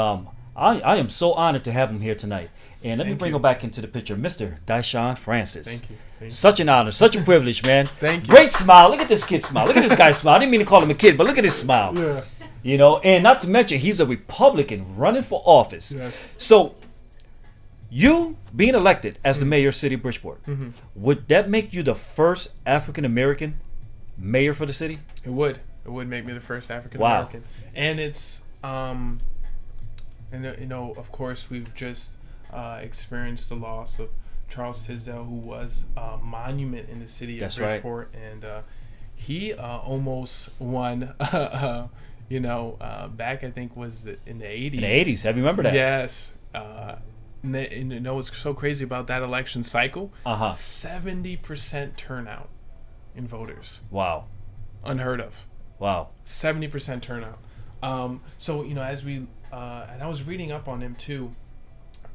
I am so honored to have him here tonight. And let me bring him back into the picture, Mr. Dishon Francis. Thank you. Such an honor, such a privilege, man. Thank you. Great smile. Look at this kid smile. Look at this guy smile. I didn't mean to call him a kid, but look at his smile. Yeah. You know, and not to mention, he's a Republican running for office. Yes. So, you being elected as the mayor of City of Bridgeport, would that make you the first African American mayor for the city? It would. It would make me the first African American. Wow. And it's, of course, we've just experienced the loss of Charles Tisdale, who was a monument in the city of That's right. Bridgeport, and he almost won. Back I think was in the 80s. In the 80s, I remember that. Yes. And you know what's so crazy about that election cycle? 70% turnout in voters. Wow. Unheard of. Wow. 70% turnout. So as we and I was reading up on him too,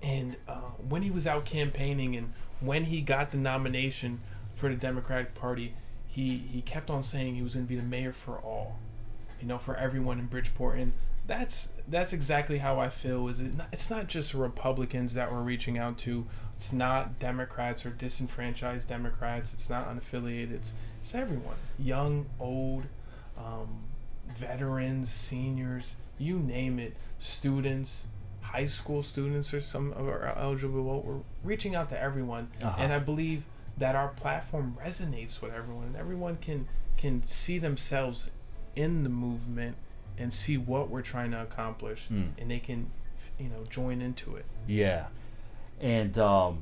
and when he was out campaigning and when he got the nomination for the Democratic Party, he kept on saying he was going to be the mayor for all, for everyone in Bridgeport, and that's exactly how I feel. It's not just Republicans that we're reaching out to. It's not Democrats or disenfranchised Democrats. It's not unaffiliated. It's everyone, young, old, veterans, seniors, you name it, students, high school students, or some of our eligible vote. We're reaching out to everyone, and I believe that our platform resonates with everyone, and everyone can see themselves in the movement and see what we're trying to accomplish, and they can, join into it. Yeah, and I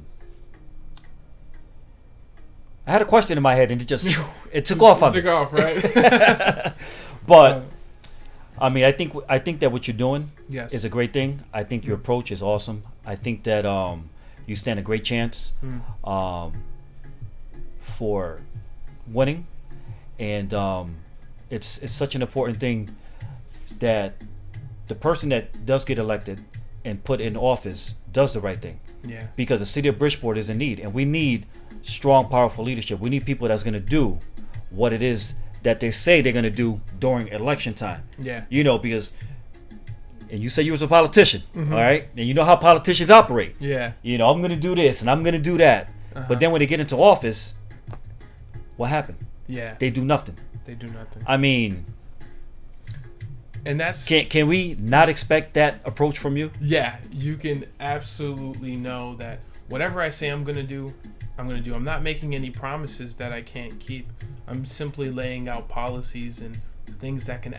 had a question in my head, and it just it took off on me. Took off, right? But I mean, I think that what you're doing Yes. is a great thing. I think your approach is awesome. I think that you stand a great chance for winning, and it's such an important thing that the person that does get elected and put in office does the right thing. Yeah. Because the city of Bridgeport is in need, and we need strong, powerful leadership. We need people that's going to do what it is that they say they're going to do during election time. Yeah. Because, and you say you was a politician, all right? And you know how politicians operate. Yeah. I'm going to do this and I'm going to do that. But then when they get into office, what happened? Yeah. They do nothing. They do nothing. I mean, And that's can we not expect that approach from you? Yeah, you can absolutely know that whatever I say I'm going to do, I'm going to do. I'm not making any promises that I can't keep. I'm simply laying out policies and things that can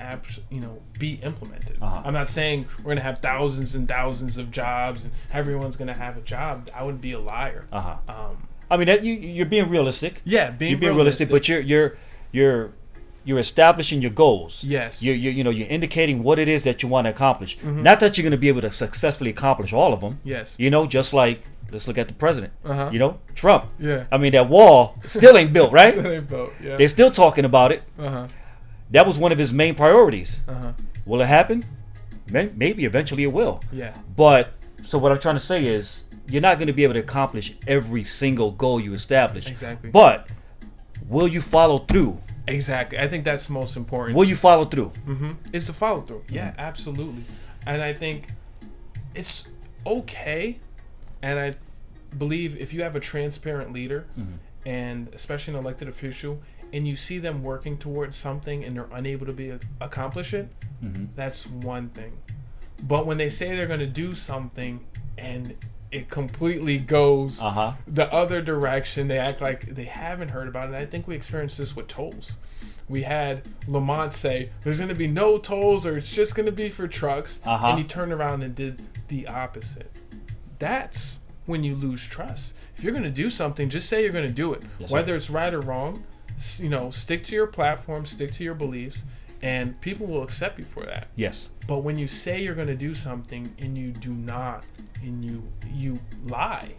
be implemented. I'm not saying we're going to have thousands and thousands of jobs and everyone's going to have a job. I would be a liar. I mean, that you're being realistic. Yeah, you're being realistic, but you're establishing your goals. Yes. You're indicating what it is that you want to accomplish. Not that you're going to be able to successfully accomplish all of them. Yes. Just like, let's look at the president. Trump. Yeah. I mean, that wall still ain't built, right? They vote, yeah. They're still talking about it. That was one of his main priorities. Will it happen? Maybe eventually it will. Yeah. But so what I'm trying to say is, you're not going to be able to accomplish every single goal you establish. Exactly. But will you follow through? Exactly. I think that's most important. Will you follow through? It's a follow through. Yeah, absolutely. And I think it's okay. And I believe if you have a transparent leader, and especially an elected official, and you see them working towards something and they're unable to accomplish it, that's one thing. But when they say they're going to do something and it completely goes the other direction, they act like they haven't heard about it. And I think we experienced this with tolls. We had Lamont say there's going to be no tolls, or it's just going to be for trucks, and he turned around and did the opposite. That's when you lose trust. If you're going to do something, just say you're going to do it. Yes, whether it's right or wrong, stick to your platform, stick to your beliefs, and people will accept you for that. Yes. But when you say you're going to do something and you do not, and you lie,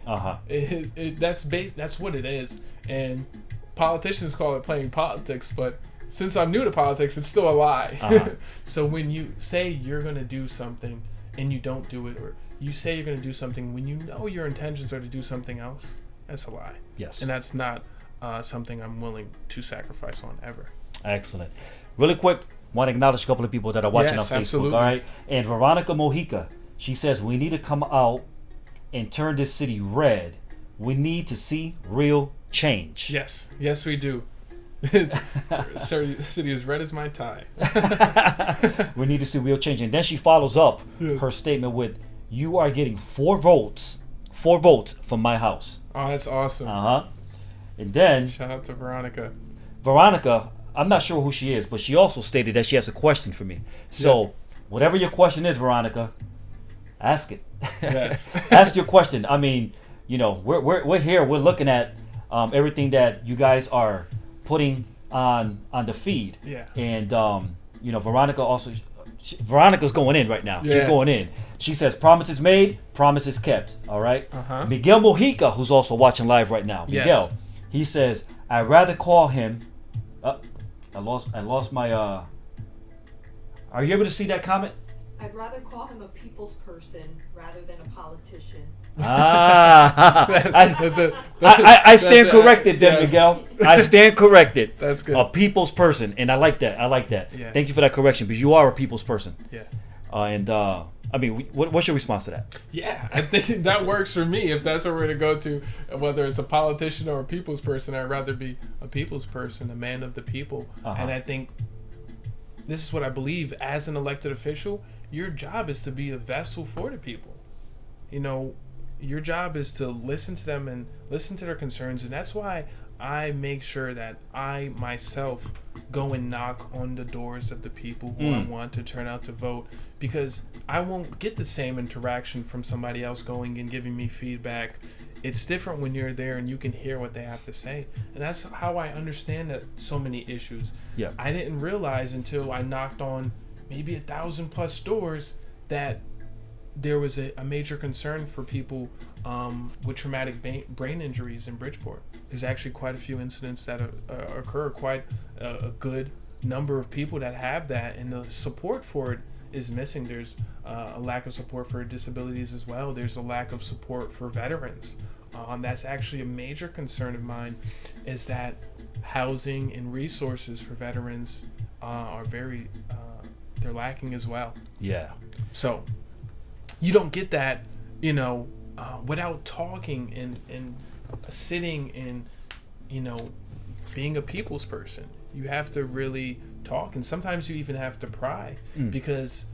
that's what it is. And politicians call it playing politics, but since I'm new to politics, it's still a lie. So when you say you're going to do something and you don't do it, or you say you're going to do something when you know your intentions are to do something else, that's a lie. Yes. And that's not something I'm willing to sacrifice on ever. Excellent. Really quick, want to acknowledge a couple of people that are watching on Facebook. Absolutely. All right. And Veronica Mojica, she says, we need to come out and turn this city red. We need to see real change. Yes, we do. Sir, the city is red as my tie. We need to see real change. And then she follows up her statement with, you are getting 4 votes from my house. Oh, that's awesome. And then Shout out to Veronica. I'm not sure who she is, but she also stated that she has a question for me. So whatever your question is, Veronica, Ask it. Yes. Ask your question. I mean, we're here. We're looking at everything that you guys are putting on the feed. Yeah. And Veronica also. Veronica's going in right now. Yeah. She's going in. She says, "Promises made, promises kept." All right. Uh-huh. Miguel Mojica, who's also watching live right now. Yes. Miguel, he says, "I'd rather call him." I lost my. Are you able to see that comment? I'd rather call him a people's person rather than a politician. I stand corrected then, yes. Miguel. I stand corrected. That's good. A people's person, and I like that. Yeah. Thank you for that correction, because you are a people's person. Yeah. I mean, what's your response to that? Yeah, I think that works for me. If that's where we're to go to, whether it's a politician or a people's person, I'd rather be a people's person, a man of the people. Uh-huh. And I think this is what I believe. As an elected official, your job is to be a vessel for the people. Your job is to listen to them and listen to their concerns, and that's why I make sure that I myself go and knock on the doors of the people who I want to turn out to vote, because I won't get the same interaction from somebody else going and giving me feedback. It's different when you're there and you can hear what they have to say, and that's how I understand that so many issues. Yeah. I didn't realize until I knocked on maybe 1,000+ doors that there was a major concern for people with traumatic brain injuries in Bridgeport. There's actually quite a few incidents that occur, quite a good number of people that have that, and the support for it is missing. There's a lack of support for disabilities as well. There's a lack of support for veterans. That's actually a major concern of mine, is that housing and resources for veterans are very, they're lacking as well. Yeah. So you don't get that, without talking and sitting and, being a people's person. You have to really talk, and sometimes you even have to pry, because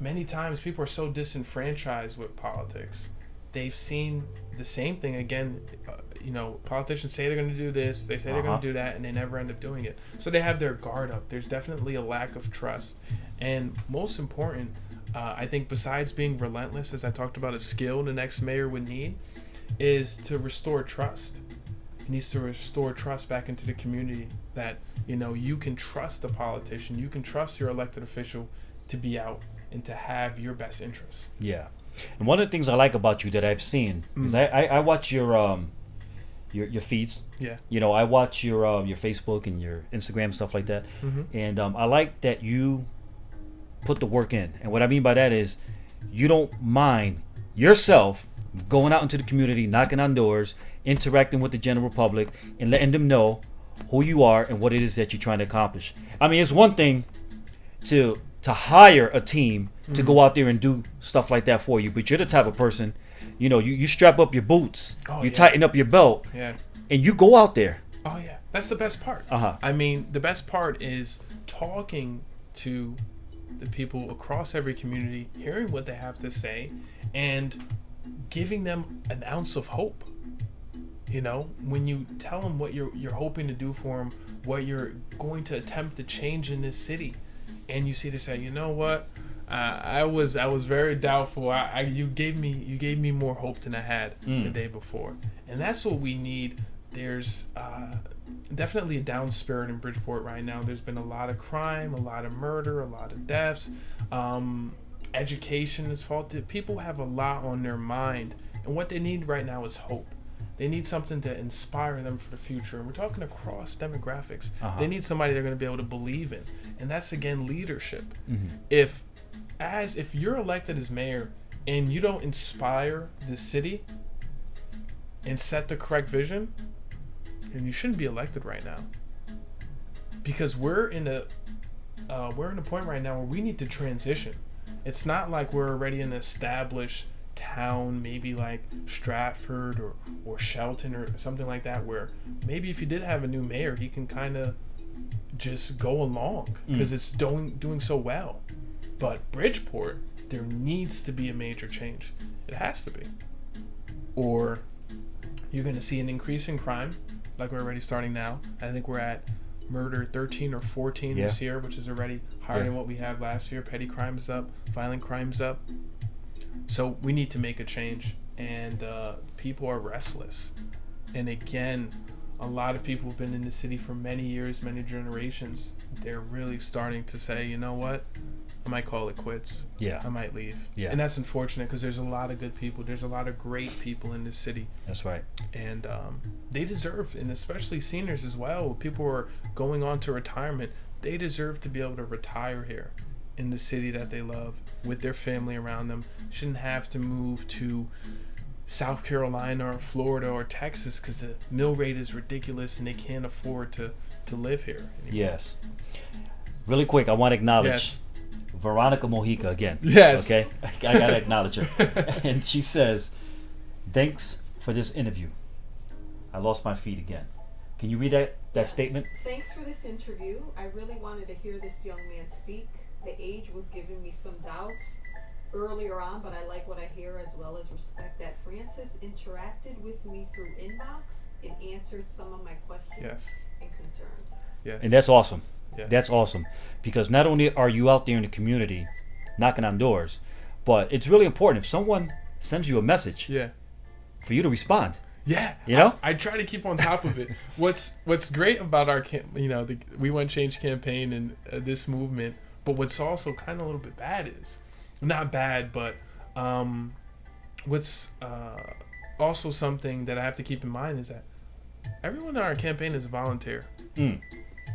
many times people are so disenfranchised with politics. They've seen the same thing again. Politicians say they're going to do this, they say they're going to do that, and they never end up doing it. So they have their guard up. There's definitely a lack of trust. And most important, I think besides being relentless, as I talked about, a skill the next mayor would need, is to restore trust. He needs to restore trust back into the community, that, you can trust the politician, you can trust your elected official to be out and to have your best interests. Yeah. And one of the things I like about you that I've seen is I watch your feeds. Yeah. I watch your Facebook and your Instagram, stuff like that. And I like that you put the work in. And what I mean by that is you don't mind yourself going out into the community, knocking on doors, interacting with the general public, and letting them know who you are and what it is that you're trying to accomplish. I mean, it's one thing to hire a team to go out there and do stuff like that for you, but you're the type of person, you strap up your boots, tighten up your belt, and you go out there. Oh yeah, that's the best part. I mean, the best part is talking to the people across every community, hearing what they have to say, and giving them an ounce of hope. When you tell them what you're hoping to do for them, what you're going to attempt to change in this city, and you see they say, what, I was very doubtful. You gave me more hope than I had the day before, and that's what we need. There's definitely a down spirit in Bridgeport right now. There's been a lot of crime, a lot of murder, a lot of deaths. Education is faulted. People have a lot on their mind, and what they need right now is hope. They need something to inspire them for the future, and we're talking across demographics. They need somebody they're going to be able to believe in, and that's again leadership. If you're elected as mayor and you don't inspire the city and set the correct vision, then you shouldn't be elected right now, because we're in a point right now where we need to transition. It's not like we're already an established town, maybe like Stratford or Shelton or something like that, where maybe if you did have a new mayor, he can kind of just go along because it's doing so well. But Bridgeport, there needs to be a major change. It has to be, or you're going to see an increase in crime, like we're already starting now. I think we're at murder 13 or 14 this year, which is already higher than what we had last year. Petty crime's up, violent crime's up. So we need to make a change, and people are restless. And again, a lot of people have been in the city for many years, many generations. They're really starting to say, you know what? I might call it quits. Yeah. I might leave. Yeah. And that's unfortunate because there's a lot of good people. There's a lot of great people in this city. That's right. And they deserve, and especially seniors as well, people who are going on to retirement, they deserve to be able to retire here in the city that they love with their family around them. Shouldn't have to move to South Carolina or Florida or Texas because the mill rate is ridiculous and they can't afford to live here anymore. Yes. Really quick, I want to acknowledge Yes. Veronica Mojica again. Yes. Okay? I got to acknowledge her. And she says, thanks for this interview. I lost my feet again. Can you read that statement? Thanks for this interview. I really wanted to hear this young man speak. The age was giving me some doubts earlier on, but I like what I hear as well as respect that Francis interacted with me through inbox and answered some of my questions Yes. and concerns. Yes. And that's awesome. Yes. That's awesome. Because not only are you out there in the community knocking on doors, but it's really important if someone sends you a message Yeah. for you to respond. Yeah, You know? I try to keep on top of it. What's great about our the We Want Change campaign and this movement, but what's also kind of a little bit bad is, not bad, but what's also something that I have to keep in mind is that everyone in our campaign is a volunteer.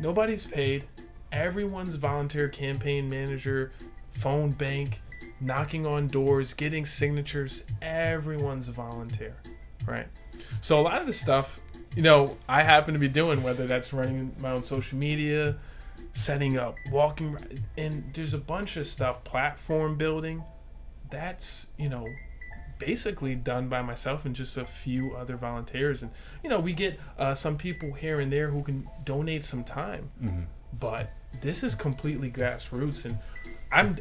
Nobody's paid. Everyone's volunteer, campaign manager, phone bank, knocking on doors, getting signatures. Everyone's a volunteer, right? So a lot of the stuff, I happen to be doing, whether that's running my own social media, setting up, walking, and there's a bunch of stuff, platform building, that's, basically done by myself and just a few other volunteers. And, we get some people here and there who can donate some time, but this is completely grassroots, and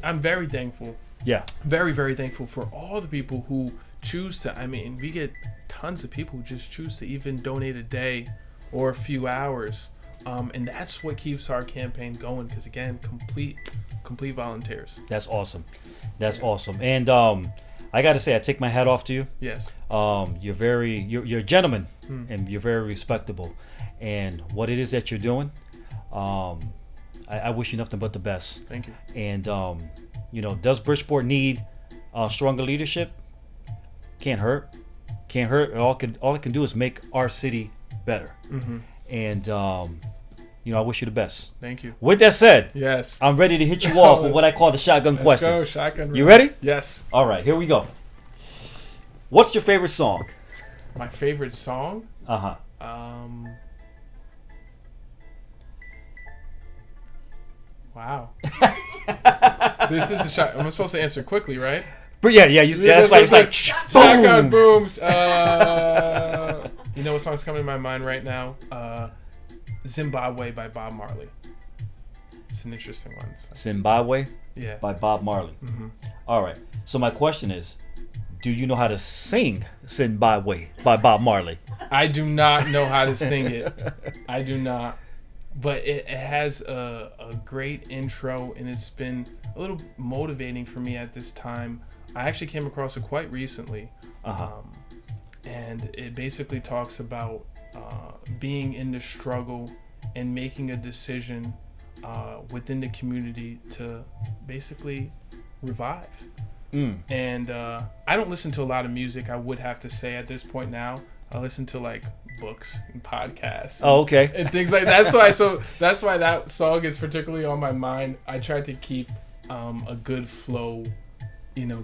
I'm very thankful. Yeah. Very, very thankful for all the people who choose to, we get tons of people who just choose to even donate a day or a few hours. And that's what keeps our campaign going because, again, complete volunteers. That's awesome. That's awesome. And I got to say, I take my hat off to you. Yes. You're a gentleman and you're very respectable. And what it is that you're doing, I wish you nothing but the best. Thank you. And, does Bridgeport need stronger leadership? Can't hurt. Can't hurt. All it can do is make our city better. And, I wish you the best. Thank you. With that said, Yes. I'm ready to hit you off with what I call the shotgun Let's questions. go, shotgun. You ready? Yes. All right, here we go. What's your favorite song? My favorite song? Uh-huh. Wow. This is a shot. I'm supposed to answer quickly, right? But yeah, that's right. It's like shotgun boom. boom. You know what song's coming to my mind right now? Zimbabwe by Bob Marley. It's an interesting one. So. Zimbabwe Yeah. by Bob Marley. All right. So my question is, do you know how to sing Zimbabwe by Bob Marley? I do not know how to sing it. I do not. But it has a great intro, and it's been a little motivating for me at this time. I actually came across it quite recently. And it basically talks about being in the struggle and making a decision within the community to basically revive. And I don't listen to a lot of music, I would have to say at this point now. I listen to like books and podcasts. Oh, okay. And things like that. That's why that song is particularly on my mind. I try to keep a good flow,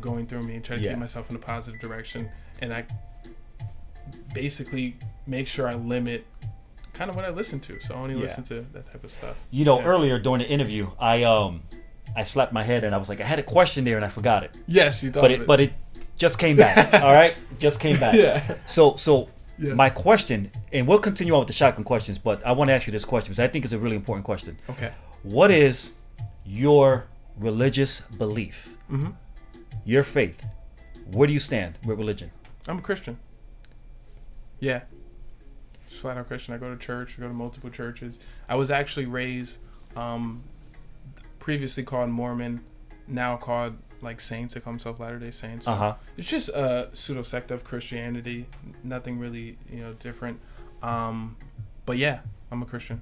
going through me and try to keep myself in a positive direction. And I basically make sure I limit kind of what I listen to. So I only listen to that type of stuff. Earlier during the interview, I slapped my head and I was like, I had a question there and I forgot it. Yes, you thought but it just came back. All right, just came back. Yeah. So my question, and we'll continue on with the shotgun questions, but I want to ask you this question because I think it's a really important question. Okay. What is your religious belief? Your faith? Where do you stand with religion? I'm a Christian. Yeah. Just flat out Christian. I go to church. I go to multiple churches. I was actually raised, previously called Mormon, now called like saints. They call themselves Latter-day Saints. So Uh-huh. it's just a pseudo sect of Christianity. Nothing really, different. But yeah, I'm a Christian.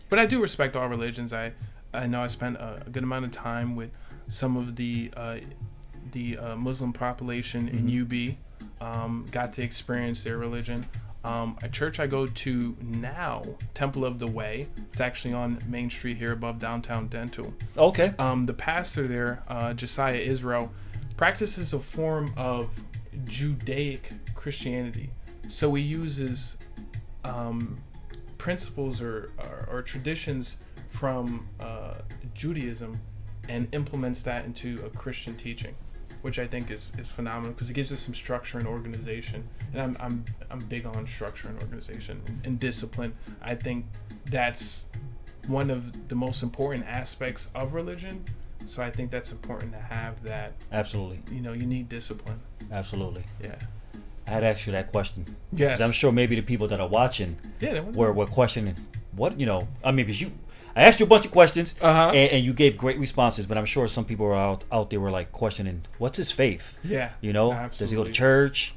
But I do respect all religions. I know I spent a good amount of time with some of the Muslim population in UB. Got to experience their religion. A church I go to now, Temple of the Way. It's actually on Main Street here above downtown Dental. Okay. The pastor there, Josiah Israel, practices a form of Judaic Christianity. So he uses principles or traditions from Judaism and implements that into a Christian teaching, which I think is phenomenal because it gives us some structure and organization. And I'm big on structure and organization and discipline. I think that's one of the most important aspects of religion. So I think that's important to have that. Absolutely. You need discipline. Absolutely. Yeah. I had asked you that question. Yes. 'Cause I'm sure maybe the people that are watching were questioning what, I mean, because I asked you a bunch of questions and you gave great responses, but I'm sure some people are out there were like questioning, what's his faith? Yeah. Does he go to church?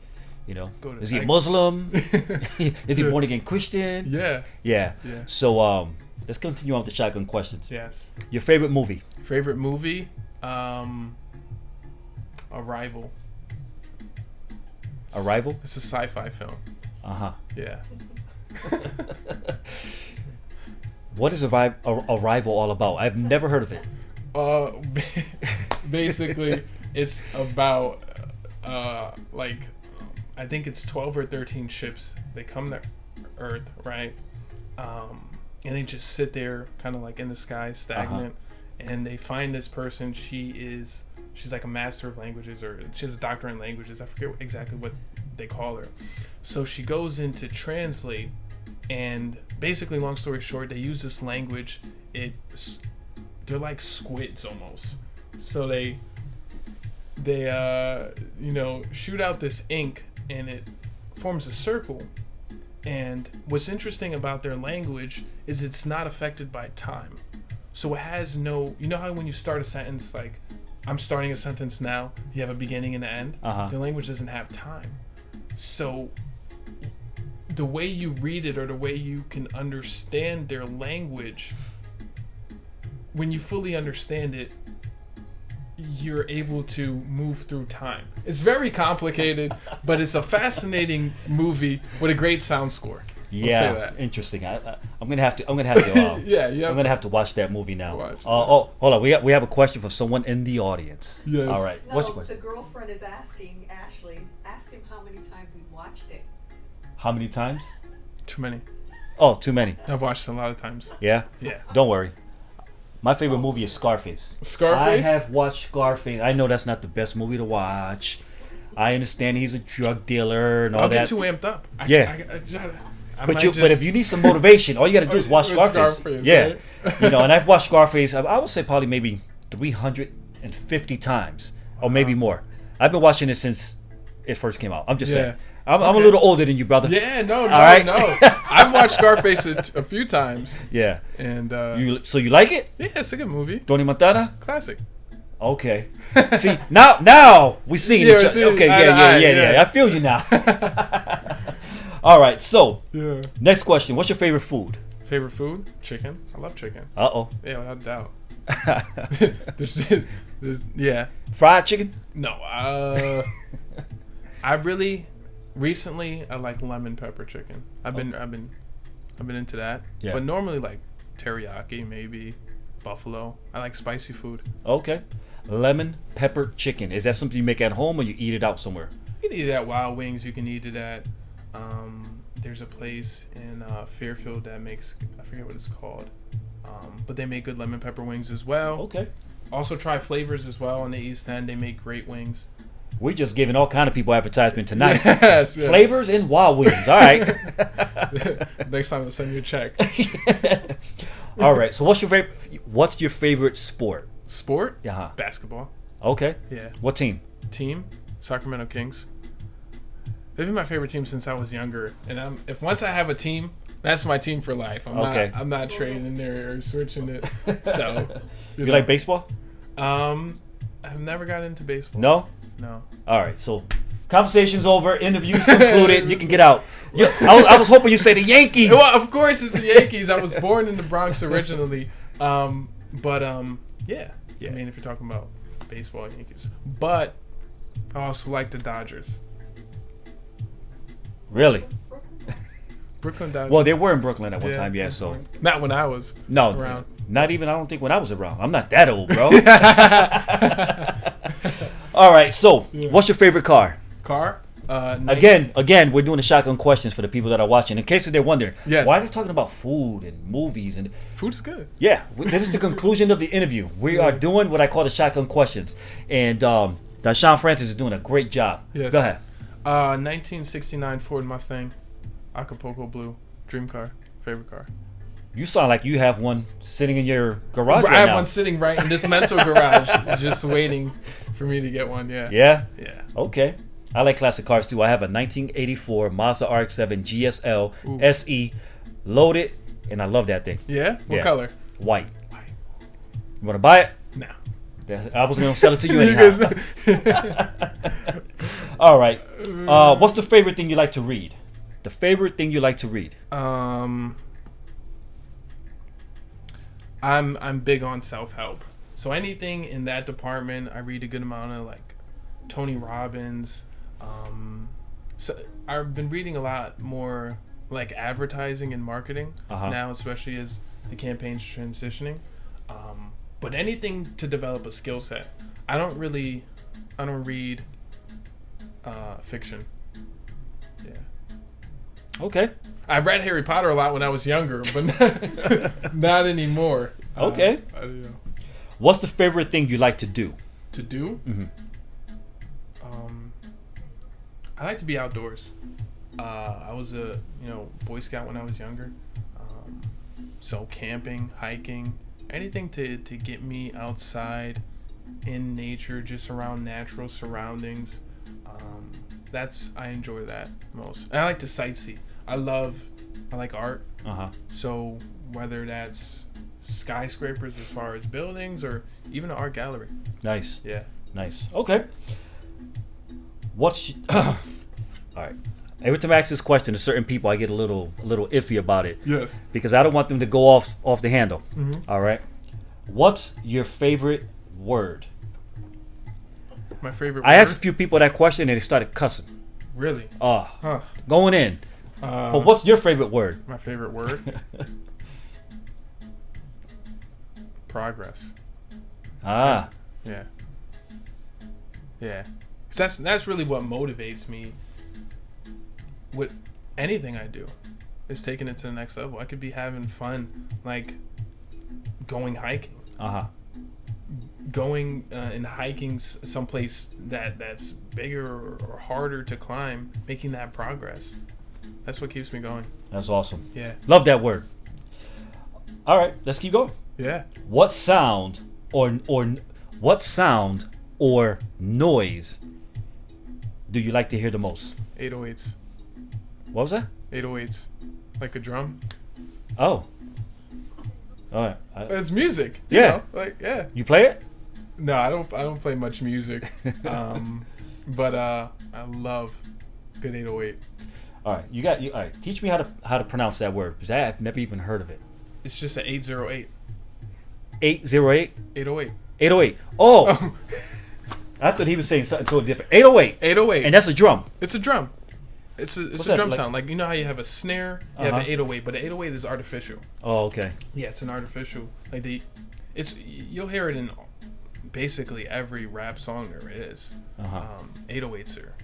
Is he a Muslim? Is he born again Christian? Yeah. Yeah. So let's continue on with the shotgun questions. Yes. Your favorite movie? Favorite movie? Arrival. Arrival? It's a sci-fi film. Uh-huh. Yeah. What is Arrival all about? I've never heard of it. Basically, it's about I think it's 12 or 13 ships. They come to Earth, right? And they just sit there, kind of like in the sky, stagnant. And they find this person. She's like a master of languages, or she has a doctorate in languages. I forget exactly what they call her. So she goes in to translate, and basically, long story short, they use this language. They're like squids almost. So they shoot out this ink, and it forms a circle. And what's interesting about their language is it's not affected by time. So it has no, how when you start a sentence, like, I'm starting a sentence now, you have a beginning and an end. The language doesn't have time. So the way you read it, or the way you can understand their language, when you fully understand it, you're able to move through time. It's very complicated, but it's a fascinating movie with a great sound score. Yeah, say that. Interesting. I'm gonna have to. I'm gonna have to watch that movie now. Hold on. We have a question from someone in the audience. Yes. All right. No, What's your question? the girlfriend is asking Ashley. Ask him how many times we watched it. How many times? Too many. Oh, too many. I've watched it a lot of times. Yeah. Yeah. Don't worry. My favorite movie is Scarface. Scarface? I have watched Scarface. I know that's not the best movie to watch. I understand he's a drug dealer and all I'll that. get too amped up. But if you need some motivation, all you got to do is watch Scarface. Yeah. Right? And I've watched Scarface, I would say probably maybe 350 times or maybe more. I've been watching it since it first came out. I'm just saying. I'm a little older than you, brother. Yeah, no. right? I've watched Scarface a few times. Yeah. And so you like it? yeah, it's a good movie. Tony Montana? Classic. Okay. See, now we see each other. Okay, yeah. I feel you now. All right, so next question. What's your favorite food? Favorite food? Chicken. I love chicken. Uh-oh. Yeah, without doubt. there's Fried chicken? No. I really recently I like lemon pepper chicken. I've been into that. Yeah. But normally like teriyaki, maybe buffalo. I like spicy food. Okay. Lemon pepper chicken. Is that something you make at home or you eat it out somewhere? You can eat it at Wild Wings. You can eat it at there's a place in Fairfield that makes, I forget what it's called, but they make good lemon pepper wings as well. Okay. Also try Flavors as well in the East End. They make great wings. We're just giving all kind of people advertisement tonight. Yes, yeah. Flavors and Wild Wings. All right. Next time I'll send you a check. All right. So what's your favorite sport? Sport? Yeah. Basketball. Okay. Yeah. What team? Team? Sacramento Kings. They've been my favorite team since I was younger. And if once I have a team, that's my team for life. I'm not trading there or switching it. So you like baseball? I've never got into baseball. No? No. All right, so conversation's over. Interview's concluded. You can get out. I was hoping you say the Yankees. Well, of course it's the Yankees. I was born in the Bronx originally. Yeah. I mean, if you're talking about baseball, Yankees. But I also like the Dodgers. Really? Brooklyn Dodgers. Well, they were in Brooklyn at one time, yeah, so. Not when I was around. Not even, I don't think when I was around. I'm not that old, bro. All right, so what's your favorite car? Car? Again, we're doing the shotgun questions for the people that are watching. In case they're wondering, yes. Why are we talking about food and movies? And food is good. Yeah, this is the conclusion of the interview. We are doing what I call the shotgun questions. And Dishon Francis is doing a great job. Yes. Go ahead. 1969 Ford Mustang, Acapulco Blue, dream car, favorite car. You sound like you have one sitting in your garage right now. I have one sitting right in this mental garage, just waiting for me to get one. Yeah. Yeah? Yeah. Okay. I like classic cars too. I have a 1984 Mazda RX-7 GSL SE loaded, and I love that thing. Yeah? What color? White. You want to buy it? No. I was going to sell it to you anyhow. All right. What's the favorite thing you like to read? The favorite thing you like to read? I'm big on self-help. So anything in that department, I read a good amount of, like Tony Robbins. So I've been reading a lot more like advertising and marketing now, especially as the campaign's transitioning. But anything to develop a skill set. I don't read fiction. Yeah. Okay. I read Harry Potter a lot when I was younger, but not anymore. Okay. I don't know. What's the favorite thing you like to do? To do? Mm-hmm. I like to be outdoors. I was a Boy Scout when I was younger. So camping, hiking, anything to get me outside in nature, just around natural surroundings. I enjoy that most. And I like to sightsee. I like art. So whether that's skyscrapers as far as buildings or even an art gallery. Nice. Yeah. Nice. Okay. All right. Every time I ask this question to certain people, I get a little iffy about it. Yes. Because I don't want them to go off the handle. Mm-hmm. All right. What's your favorite word? My favorite I word? asked a few people that question and they started cussing. Really? Going in. But what's your favorite word? My favorite word? Progress. Yeah. Yeah. 'Cause that's really what motivates me with anything I do. Is taking it to the next level. I could be having fun, like going hiking. Going and hiking someplace that's bigger or harder to climb, making that progress. That's what keeps me going. That's awesome. Yeah. Love that word. All right, let's keep going. Yeah. What sound or noise do you like to hear the most? 808s. What was that? 808s. Like a drum. Oh. All right. It's music. Yeah. You know? Like, yeah. You play it? No, I don't play much music. But I love good 808. All right. All right. Teach me how to pronounce that word because I've never even heard of it. It's just an 808. 808? 808. 808. Oh. I thought he was saying something totally different. 808. 808. And that's a drum. It's a drum. It's a drum sound. Like, you know how you have a snare, you have an 808, but an 808 is artificial. Oh, okay. Yeah, it's an artificial. Like you'll hear it in basically every rap song there is. 808s are.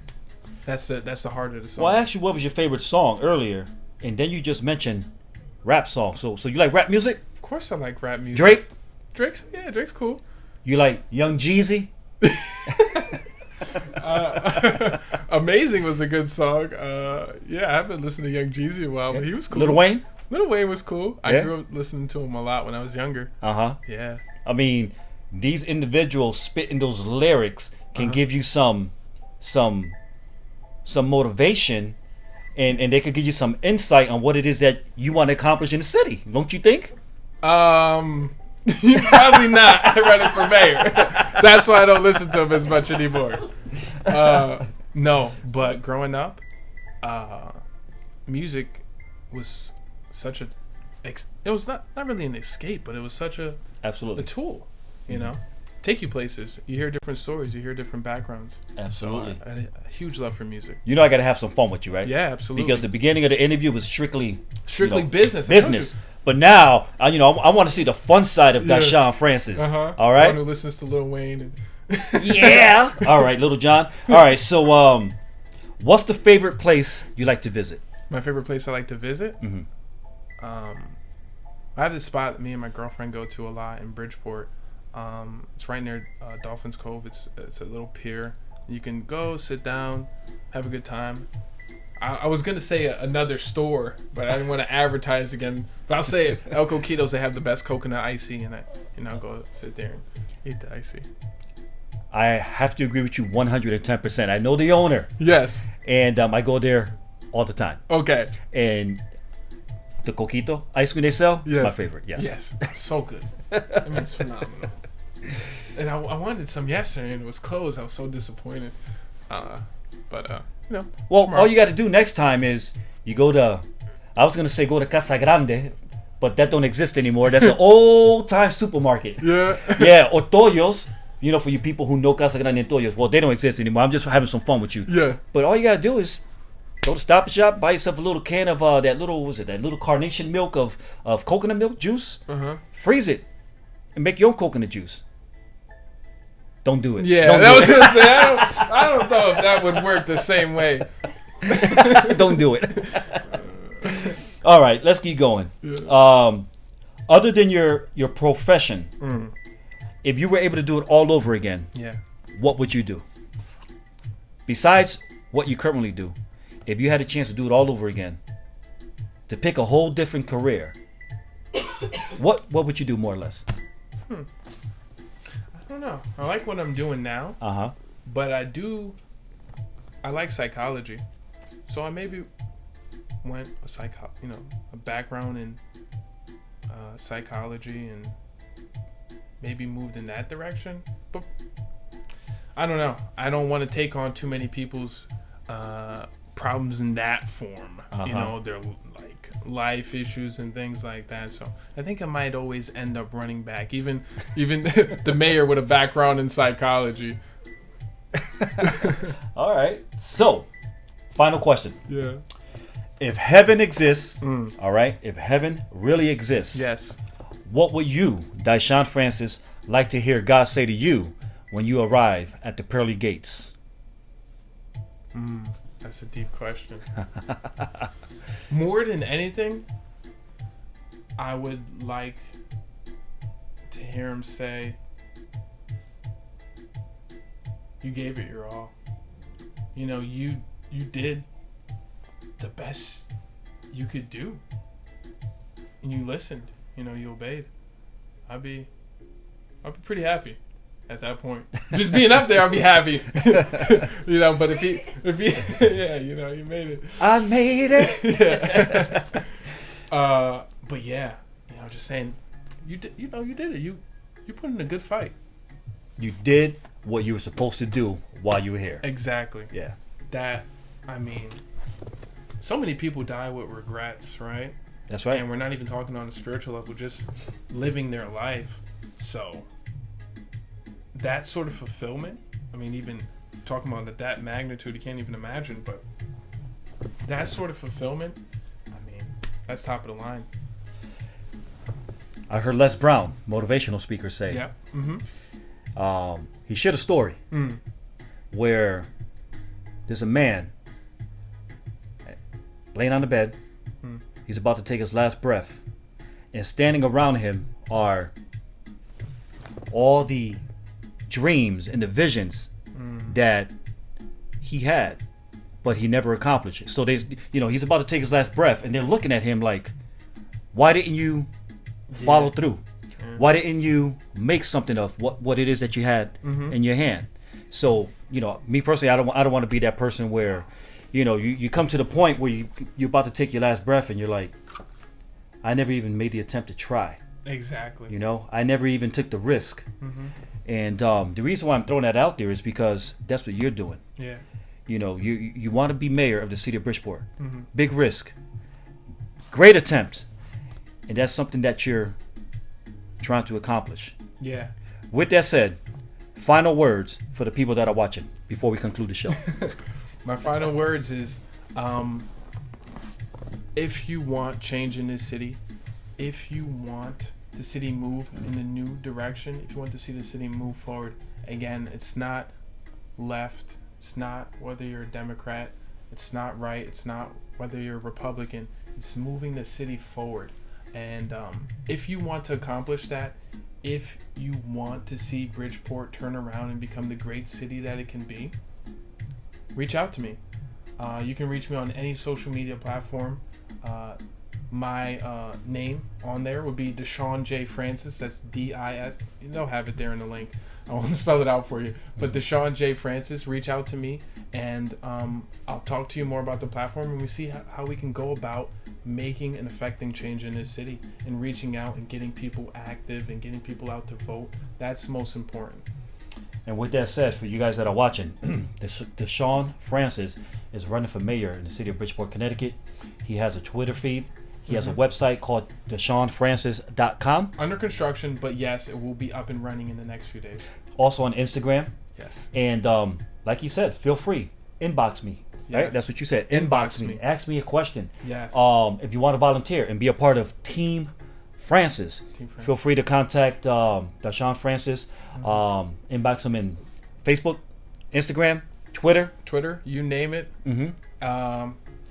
That's the heart of the song. Well, I asked you what was your favorite song earlier, and then you just mentioned rap songs. So you like rap music? Of course I like rap music. Drake? Drake's cool. You like Young Jeezy? Amazing was a good song. Yeah, I haven't listened to Young Jeezy in a while, but he was cool. Lil Wayne? Lil Wayne was cool. I grew up listening to him a lot when I was younger. Yeah. I mean, these individuals spitting those lyrics can give you some motivation, and they could give you some insight on what it is that you want to accomplish in the city. Don't you think? Probably not. I run it for mayor. That's why I don't listen to him as much anymore. No, but growing up, music was such a. It was not really an escape, but it was such a Absolutely. tool. You know, take you places. You hear different stories. You hear different backgrounds. Absolutely. So I had a huge love for music. You know I got to have some fun with you, right? Yeah, absolutely. Because the beginning of the interview was strictly business. Business. But now, I want to see the fun side of Dishon Francis. All right? One who listens to Lil Wayne. Yeah. All right, Little John. All right, so what's the favorite place you like to visit? My favorite place I like to visit? Mm-hmm. I have this spot that me and my girlfriend go to a lot in Bridgeport. It's right near Dolphins Cove. It's a little pier. You can go, sit down, have a good time. I was going to say another store, but I didn't want to advertise again. But I'll say it. El Coquitos, they have the best coconut icy, and I'll go sit there and eat the icy. I have to agree with you 110%. I know the owner. Yes. And I go there all the time. Okay. And the coquito ice cream they sell is my favorite. Yes. Yes. It's so good. I mean, it's phenomenal. And I wanted some yesterday, and it was closed. I was so disappointed. But well, tomorrow. all you got to do next time is you go to, I was going to say go to Casa Grande, but that don't exist anymore. That's an old-time supermarket. Yeah. Yeah, or Toyos. You know, for you people who know Casa Grande and Toyos, well, they don't exist anymore. I'm just having some fun with you. Yeah. But all you got to do is go to Stop and Shop, buy yourself a little can of that little carnation milk of coconut milk juice. Freeze it and make your own coconut juice. Don't do it. Yeah, don't that do was it. gonna say. I don't know if that would work the same way. Don't do it. All right, let's keep going. Yeah. Other than your profession, if you were able to do it all over again, what would you do? Besides what you currently do, if you had a chance to do it all over again, to pick a whole different career, what would you do more or less? I don't know. I like what I'm doing now. But I like psychology, so I maybe went a background in psychology and maybe moved in that direction. But I don't know. I don't want to take on too many people's problems in that form. You know, they're like life issues and things like that. So I think I might always end up running back, even the mayor with a background in psychology. All right. So, final question. Yeah. If heaven exists, all right, if heaven really exists, Yes. what would you, Dishon Francis, like to hear God say to you when you arrive at the pearly gates? That's a deep question. More than anything, I would like to hear him say, "You gave it your all. You know, you did the best you could do, and you listened. You know, you obeyed." I'd be pretty happy at that point. Just being up there, I'll be happy. You know, but if he, yeah, you know, you made it. I made it. Yeah. But yeah, you know, just saying, you did it. You put in a good fight. You did what you were supposed to do while you were here. Exactly. Yeah. That, I mean, so many people die with regrets, right? That's right. And we're not even talking on a spiritual level, just living their life. So that sort of fulfillment, I mean, even talking about that magnitude, you can't even imagine, but that sort of fulfillment, I mean, that's top of the line. I heard Les Brown, motivational speaker, say, Yeah. He shared a story where there's a man laying on the bed. He's about to take his last breath, and standing around him are all the dreams and the visions that he had, but he never accomplished it. So he's about to take his last breath, and they're looking at him like, "Why didn't you follow through? Why didn't you make something of what it is that you had in your hand?" So, you know, me personally, I don't want to be that person where, you know, you come to the point where you're about to take your last breath and you're like, I never even made the attempt to try. Exactly. You know, I never even took the risk. And the reason why I'm throwing that out there is because that's what you're doing. Yeah. You know, you want to be mayor of the city of Bridgeport. Big risk. Great attempt. And that's something that you're trying to accomplish. Yeah. With that said, final words for the people that are watching before we conclude the show. My final words is, if you want change in this city, if you want the city move in a new direction, if you want to see the city move forward, again, it's not left, it's not whether you're a Democrat, it's not right, it's not whether you're a Republican, it's moving the city forward. And if you want to accomplish that, if you want to see Bridgeport turn around and become the great city that it can be, reach out to me. You can reach me on any social media platform. My name on there would be Dishon J. Francis. That's D-I-S. They'll have it there in the link. I won't spell it out for you. But Dishon J. Francis, reach out to me, and I'll talk to you more about the platform, and we see how we can go about making and affecting change in this city and reaching out and getting people active and getting people out to vote. That's most important. And with that said, for you guys that are watching, Dishon Francis is running for mayor in the city of Bridgeport, Connecticut. He has a Twitter feed. He has a website called DishonFrancis.com. Under construction, but yes, it will be up and running in the next few days. Also on Instagram. Yes. And like he said, feel free. Inbox me. Yes. Right? That's what you said. Inbox me. Ask me a question. Yes. If you want to volunteer and be a part of Team Francis, feel free to contact Dishon Francis. Inbox him in Facebook, Instagram, Twitter, you name it.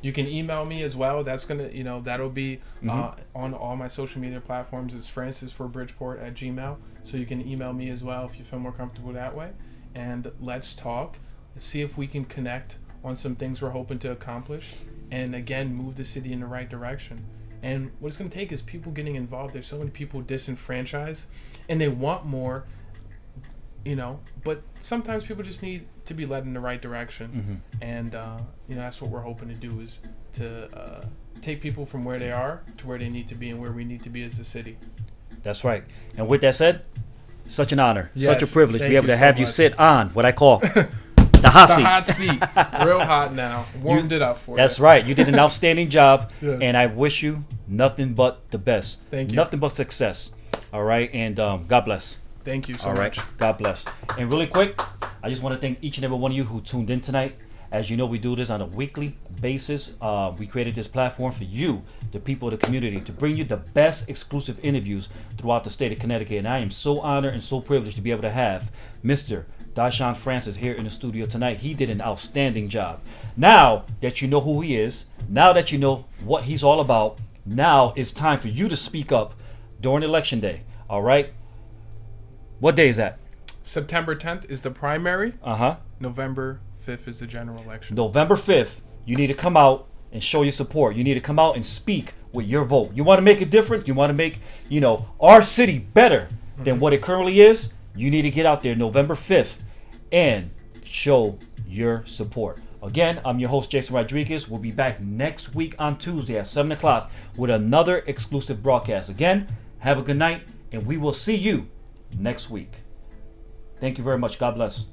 You can email me as well. That's gonna, that'll be on all my social media platforms. It's francisforbridgeport@gmail. So you can email me as well if you feel more comfortable that way. And let's talk. Let's see if we can connect on some things we're hoping to accomplish. And again, move the city in the right direction. And what it's gonna take is people getting involved. There's so many people disenfranchised, and they want more. But sometimes people just need to be led in the right direction. And that's what we're hoping to do, is to take people from where they are to where they need to be and where we need to be as a city. That's right. And with that said, such an honor, such a Yes, privilege to thank be able you to so have you much. sit on what I call the hot The seat. hot seat. Real hot now. Warmed it up for That's you. right. You did an outstanding job, Yes. and I wish you nothing but the best. Thank you. Nothing but success. All right, and God bless. Thank you so All right, much. God bless. And really quick, I just want to thank each and every one of you who tuned in tonight. As you know, we do this on a weekly basis. We created this platform for you, the people of the community, to bring you the best exclusive interviews throughout the state of Connecticut. And I am so honored and so privileged to be able to have Mr. Dishon Francis here in the studio tonight. He did an outstanding job. Now that you know who he is, now that you know what he's all about, now it's time for you to speak up during Election Day. All right? What day is that? September 10th is the primary. Uh-huh. November 5th is the general election. November 5th, you need to come out and show your support. You need to come out and speak with your vote. You want to make a difference? You want to make, our city better than what it currently is? You need to get out there November 5th and show your support. Again, I'm your host, Jason Rodriguez. We'll be back next week on Tuesday at 7 o'clock with another exclusive broadcast. Again, have a good night, and we will see you next week. Thank you very much. God bless.